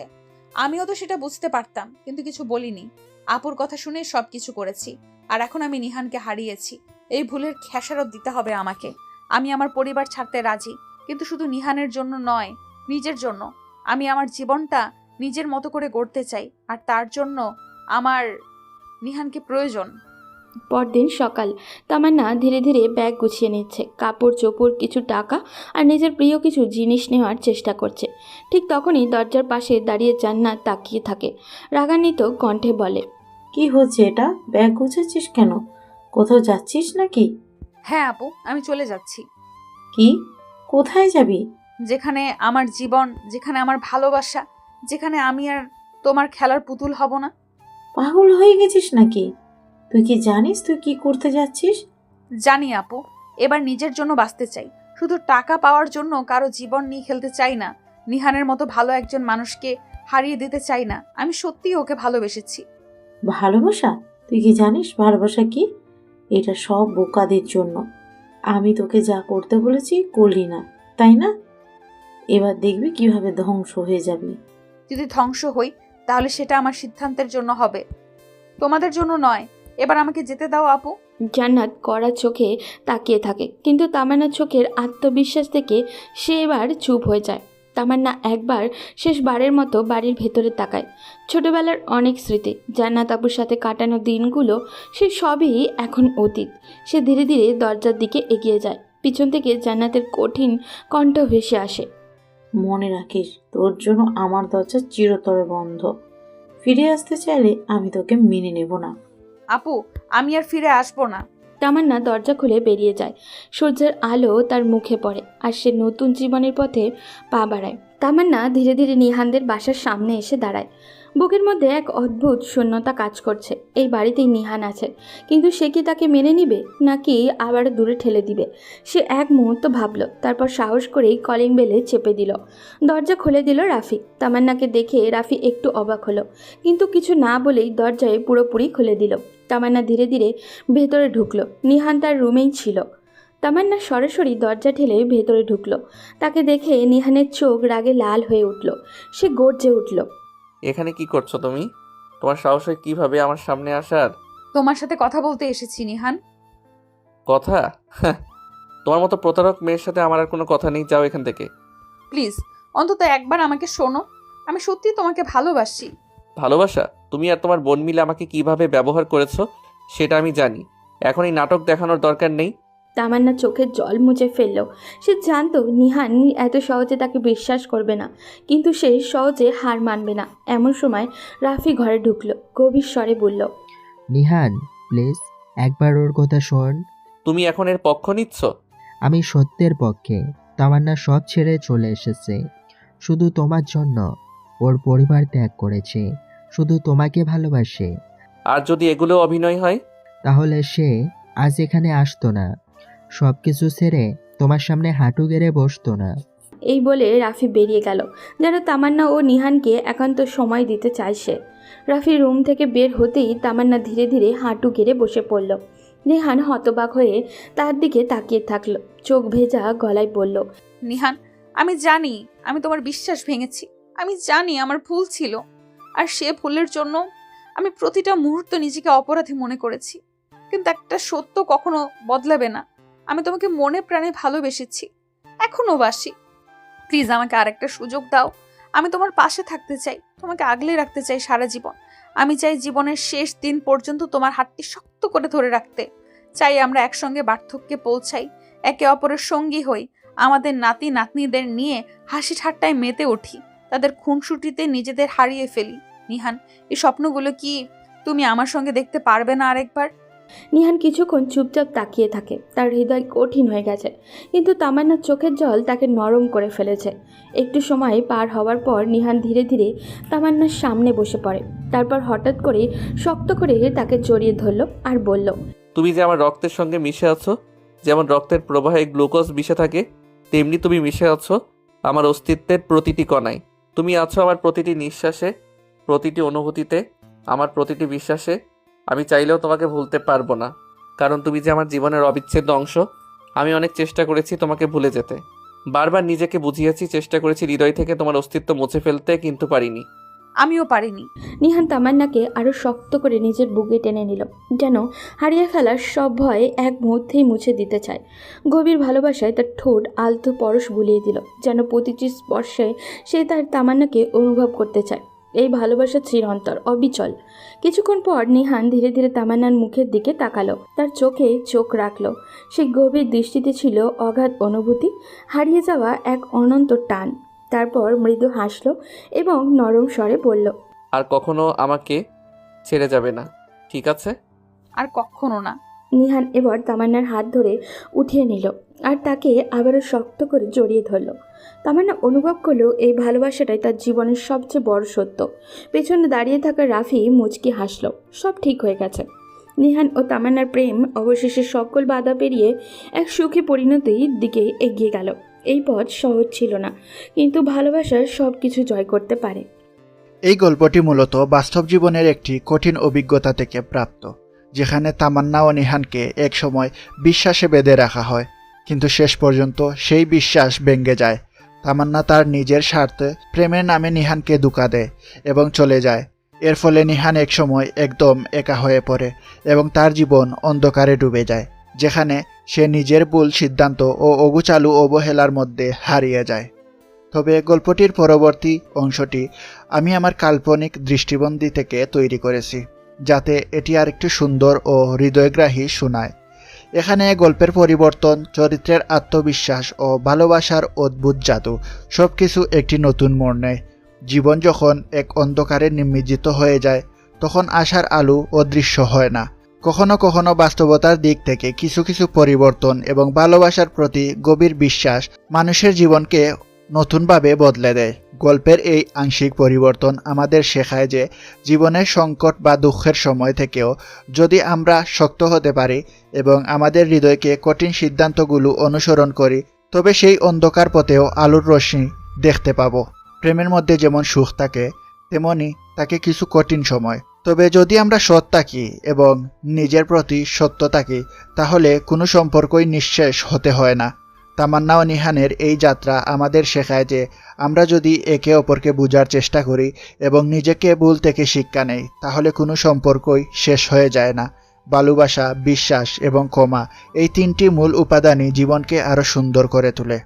আমিও তো সেটা বুঝতে পারতাম, কিন্তু কিছু বলিনি। আপুর কথা শুনে সবকিছু করেছি। আর এখন আমি নিহানকে হারিয়েছি। এই ভুলের খেসারত দিতে হবে আমাকে। আমি আমার পরিবার ছাড়তে রাজি, কিন্তু শুধু নিহানের জন্য নয়, নিজের জন্য। আমি আমার জীবনটা নিজের মতো করে গড়তে চাই, আর তার জন্য আমার নিহানকে প্রয়োজন। পরদিন সকাল। তামান্না ধীরে ধীরে ব্যাগ গুছিয়ে নিচ্ছে, কাপড় চোপড়, কিছু টাকা আর নিজের প্রিয় কিছু জিনিস নেওয়ার চেষ্টা করছে। ঠিক তখনই দরজার পাশে দাঁড়িয়ে জান্নাত তাকিয়ে থাকে। রাগান্বিত কণ্ঠে বলে, কি হচ্ছে এটা? ব্যাগ গুছাচ্ছিস কেন? কোথাও যাচ্ছিস নাকি? হ্যাঁ আপু, আমি চলে যাচ্ছি। কি? কোথায় যাবি? যেখানে আমার জীবন, যেখানে আমার ভালোবাসা, যেখানে আমি আর তোমার খেলার পুতুল হব না। পাগল হয়ে গেছিস নাকি? তুই কি জানিস তুই কি করতে যাচ্ছিস? জানি আপু, এবার নিজের জন্য বাঁচতে চাই। শুধু টাকা পাওয়ার জন্য কারো জীবন নিয়ে খেলতে চাই না। নিহানের মতো ভালো একজন মানুষকে হারিয়ে দিতে চাই না। আমি সত্যিই ওকে ভালোবেসেছি। ভালোবাসা? তুই কি জানিস ভালোবাসা কি? এটা সব বোকাদের জন্য। আমি তোকে যা করতে বলেছি করলি না, তাই না? এবার দেখবি কিভাবে ধ্বংস হয়ে যাবি। যদি ধ্বংস হই তাহলে সেটা আমার সিদ্ধান্তের জন্য হবে, তোমাদের জন্য নয়। এবার আমাকে যেতে দাও আপু। জান্নাত কড়া চোখে তাকিয়ে থাকে, কিন্তু তামান্নার চোখের আত্মবিশ্বাস দেখে সে এবার চুপ হয়ে যায়। তামান্না একবার শেষবারের মতো বাড়ির ভেতরে তাকায়। ছোটবেলার অনেক স্মৃতি, জান্নাত আপুর সাথে কাটানো দিনগুলো, সে সবই এখন অতীত। সে ধীরে ধীরে দরজার দিকে এগিয়ে যায়। পিছন থেকে জান্নাতের কঠিন কণ্ঠ ভেসে আসে, মনে রাখিস তোর জন্য আমার দরজা চিরতরে বন্ধ। ফিরে আসতে চাইলে আমি তোকে মেনে নেব না। আপু, আমি আর ফিরে আসবো না। তামান্না দরজা খুলে বেরিয়ে যায়। সূর্যের আলো তার মুখে পড়ে আর সে নতুন জীবনের পথে পা বাড়ায়। তামান্না ধীরে ধীরে নিহানদের বাসার সামনে এসে দাঁড়ায়। বুকের মধ্যে এক অদ্ভুত শূন্যতা কাজ করছে। এই বাড়িতেই নিহান আছে, কিন্তু সে কি তাকে মেনে নিবে নাকি আবার দূরে ঠেলে দিবে? সে এক মুহূর্ত ভাবল, তারপর সাহস করেই কলিং বেলে চেপে দিল। দরজা খুলে দিল রাফি। তামান্নাকে দেখে রাফি একটু অবাক হলো, কিন্তু কিছু না বলেই দরজায় পুরোপুরি খুলে দিল। তামান্না ধীরে ধীরে ভেতরে ঢুকলো। নিহান তার রুমেই ছিল। তামান্না সরাসরি দরজা ঠেলে ভেতরে ঢুকলো। তাকে দেখে নিহানের চোখ রাগে লাল হয়ে উঠল। সে গর্জে উঠল। এখানে কি করছো তুমি? তোমার সাহস হয় কিভাবে আমার সামনে আসার? তোমার সাথে কথা বলতে এসেছি নিহান। কথা? হ্যাঁ, তোমার মতো প্রতারক মেয়ের সাথে আমার আর কোনো কথা নেই, যাও এখান থেকে। প্লিজ অন্তত একবার আমাকে শোনো, আমি সত্যি তোমাকে ভালোবাসি। ভালোবাসা? তুমি আর তোমার বোন মিলে আমাকে কিভাবে ব্যবহার করেছো সেটা আমি জানি। এখন এই নাটক দেখানোর দরকার নেই। তামান্না চোখের জল মুছে ফেলল। সে জানতো নিহান এত সহজে তাকে বিশ্বাস করবে না, কিন্তু সে সহজে হার মানবে না। এমন সময় রাফি ঘরে ঢুকলো, গভীর স্বরে বলল, নিহান প্লিজ একবার ওর কথা শোন। তুমি এখন এর পক্ষ নিচ্ছ? আমি সত্যের পক্ষে। তামান্না সব ছেড়ে চলে এসেছে শুধু তোমার জন্য। ওর পরিবার ত্যাগ করেছে, শুধু তোমাকে ভালোবাসে। আর যদি এগুলো অভিনয় হয়? তাহলে সে আজ এখানে আসতো না, সব কিছু ছেড়ে তোমার সামনে হাঁটু গেড়ে বসতো না। এই বলে রাফি বেরিয়ে গেল, যেন তামান্না ও নিহানকে একান্ত সময় দিতে চায় সে। রাফি রুম থেকে বের হতেই তামান্না ধীরে ধীরে হাঁটু গেড়ে বসে পড়ল। নিহান হতবাক হয়ে তার দিকে তাকিয়ে থাকলো, চোখ ভেজা গলায় বলল, নিহান, আমি জানি আমি তোমার বিশ্বাস ভেঙেছি। আমি জানি আমার ভুল ছিল, আর সে ভুলের জন্য আমি প্রতিটা মুহূর্ত নিজেকে অপরাধী মনে করেছি। কিন্তু একটা সত্য কখনো বদলাবে না, আমি তোমাকে মনে প্রাণে ভালোবেসেছি, এখনো বাসি। প্লিজ আমাকে আরেকটা সুযোগ দাও। আমি তোমার পাশে থাকতে চাই, তোমাকে আগলে রাখতে চাই সারা জীবন। আমি চাই জীবনের শেষ দিন পর্যন্ত তোমার হাতটি শক্ত করে ধরে রাখতে চাই। আমরা একসঙ্গে বার্ধক্যে পৌঁছাই, একে অপরের সঙ্গী হই, আমাদের নাতি নাতনিদের নিয়ে হাসি ঠাট্টায় মেতে উঠি, তাদের খুনসুটিতে নিজেদের হারিয়ে ফেলি। নিহান, এই স্বপ্নগুলো কি তুমি আমার সঙ্গে দেখতে পারবে না আরেকবার? নিহান কিছুক্ষণ চুপচাপ তাকিয়ে থাকে। তার হৃদয় কঠিন হয়ে গেছে, কিন্তু তামান্নার চোখের জল তাকে নরম করে ফেলেছে। একটু সময় পার হওয়ার পর নিহান ধীরে ধীরে তামান্নার সামনে বসে পড়ে। তারপর হঠাৎ করে শক্ত করে তাকে জড়িয়ে ধরল আর বলল, তুমি যে আমার রক্তের সঙ্গে মিশে আছো, যেমন রক্তের প্রবাহে গ্লুকোজ মিশে থাকে, তেমনি তুমি মিশে আছো আমার অস্তিত্বের প্রতিটি কণায়। তুমি আছো আমার প্রতিটি নিঃশ্বাসে, প্রতিটি অনুভূতিতে, আমার প্রতিটি বিশ্বাসে। আমি চাইলেও তোমাকে ভুলতে পারবো না, কারণ তুমি যে আমার জীবনের অবিচ্ছেদ্য অংশ। আমি অনেক চেষ্টা করেছি তোমাকে ভুলে যেতে, বারবার নিজেকে বুঝিয়েছি, চেষ্টা করেছি হৃদয় থেকে তোমার অস্তিত্ব মুছে ফেলতে, কিন্তু পারিনি। আমিও পারিনি। নিহান তামান্নাকে আরও শক্ত করে নিজের বুকে টেনে নিল, যেন হারিয়ে ফেলার সব ভয় এক মুহূর্তেই মুছে দিতে চায়। গভীর ভালোবাসায় তার ঠোঁট আলতো পরশ বুলিয়ে দিল, যেন প্রতিটি স্পর্শে সে তার তামান্নাকে অনুভব করতে চায়। এই ভালোবাসা চিরন্তর, অবিচল। কিছুক্ষণ পর নিহান ধীরে ধীরে তামান্নার মুখের দিকে তাকালো, তার চোখে চোখ রাখলো। সেই গভীর দৃষ্টিতে ছিল অগাধ অনুভূতি, হারিয়ে যাওয়া এক অনন্ত টান। তারপর মৃদু হাসলো এবং নরম স্বরে বলল, আর কখনো আমাকে ছেড়ে যাবে না, ঠিক আছে? আর কখনো না। নিহান এবার তামান্নার হাত ধরে উঠিয়ে নিল আর তাকে আবারও শক্ত করে জড়িয়ে ধরল। তামান্না অনুভব করলো এই ভালোবাসাটাই তার জীবনের সবচেয়ে বড় সত্য। পেছনে দাঁড়িয়ে থাকা রাফি মুচকি হাসল। সব ঠিক হয়ে গেছে। নিহান ও তামান্নার প্রেম অবশেষে সকল বাধা পেরিয়ে এক সুখী পরিণতির দিকে এগিয়ে গেল। এই পথ সহজ ছিল না, কিন্তু ভালোবাসার সব কিছু জয় করতে পারে। এই গল্পটি মূলত বাস্তব জীবনের একটি কঠিন অভিজ্ঞতা থেকে প্রাপ্ত, যেখানে তামান্না ও নিহানকে একসময় বিশ্বাসে বেঁধে রাখা হয়, কিন্তু শেষ পর্যন্ত সেই বিশ্বাস ভেঙে যায়। তামান্না তার নিজের স্বার্থে প্রেমের নামে নিহানকে ধোঁকা দেয় এবং চলে যায়। এর ফলে নিহান একসময় একদম একা হয়ে পড়ে এবং তার জীবন অন্ধকারে ডুবে যায়, যেখানে সে নিজের ভুল সিদ্ধান্ত ও অগোছালো অবহেলার মধ্যে হারিয়ে যায়। তবে গল্পটির পরবর্তী অংশটি আমি আমার কাল্পনিক দৃষ্টিভঙ্গি থেকে তৈরি করেছি, যাতে এটি আরেকটু সুন্দর ও হৃদয়গ্রাহী শোনায়। এখানে গল্পের পরিবর্তন, চরিত্রের আত্মবিশ্বাস ও ভালোবাসার অদ্ভুত জাদু সবকিছু একটি নতুন মোড় নেয়। জীবন যখন এক অন্ধকারে নিমজ্জিত হয়ে যায়, তখন আশার আলো অদৃশ্য হয় না। কখনো কখনো বাস্তবতার দিক থেকে কিছু কিছু পরিবর্তন এবং ভালোবাসার প্রতি গভীর বিশ্বাস মানুষের জীবনকে নতুনভাবে বদলে দেয়। গল্পের এই আংশিক পরিবর্তন আমাদের শেখায় যে জীবনের সংকট বা দুঃখের সময় থেকেও যদি আমরা শক্ত হতে পারি এবং আমাদের হৃদয়কে কঠিন সিদ্ধান্তগুলো অনুসরণ করি, তবে সেই অন্ধকার পথেও আলোর রশ্মি দেখতে পাবো। প্রেমের মধ্যে যেমন সুখ থাকে, তেমনি থাকে কিছু কঠিন সময়। তবে যদি আমরা সৎ থাকি এবং নিজের প্রতি সত্য থাকি তাহলে কোনো সম্পর্কই নিঃশেষ হতে হয় না। তামান্না ও নিহানের এই যাত্রা আমাদের শেখায় যে আমরা যদি একে অপরকে বোঝার চেষ্টা করি এবং নিজেকে ভুল থেকে শিক্ষা নেই তাহলে কোনো সম্পর্কই শেষ হয়ে যায় না। ভালোবাসা, বিশ্বাস এবং ক্ষমা এই তিনটি মূল উপাদানই জীবনকে আরও সুন্দর করে তোলে।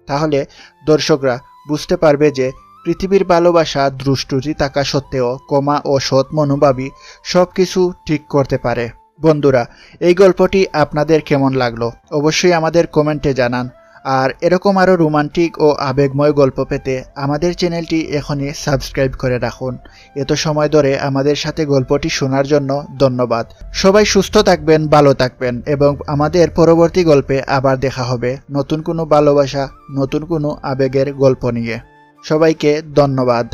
তাহলে দর্শকরা বুঝতে পারবে যে পৃথিবীর ভালোবাসা দুষ্টুটি থাকা সত্ত্বেও ক্ষমা ও সৎ মনোভাবই সব কিছু ঠিক করতে পারে। বন্ধুরা, এই গল্পটি আপনাদের কেমন লাগলো অবশ্যই আমাদের কমেন্টে জানান। আর এরকম আরও রোমান্টিক ও আবেগময় গল্প পেতে আমাদের চ্যানেলটি এখনই সাবস্ক্রাইব করে রাখুন। এত সময় ধরে আমাদের সাথে গল্পটি শোনার জন্য ধন্যবাদ। সবাই সুস্থ থাকবেন, ভালো থাকবেন এবং আমাদের পরবর্তী গল্পে আবার দেখা হবে নতুন কোনো ভালোবাসা, নতুন কোনো আবেগের গল্প নিয়ে। সবাইকে ধন্যবাদ।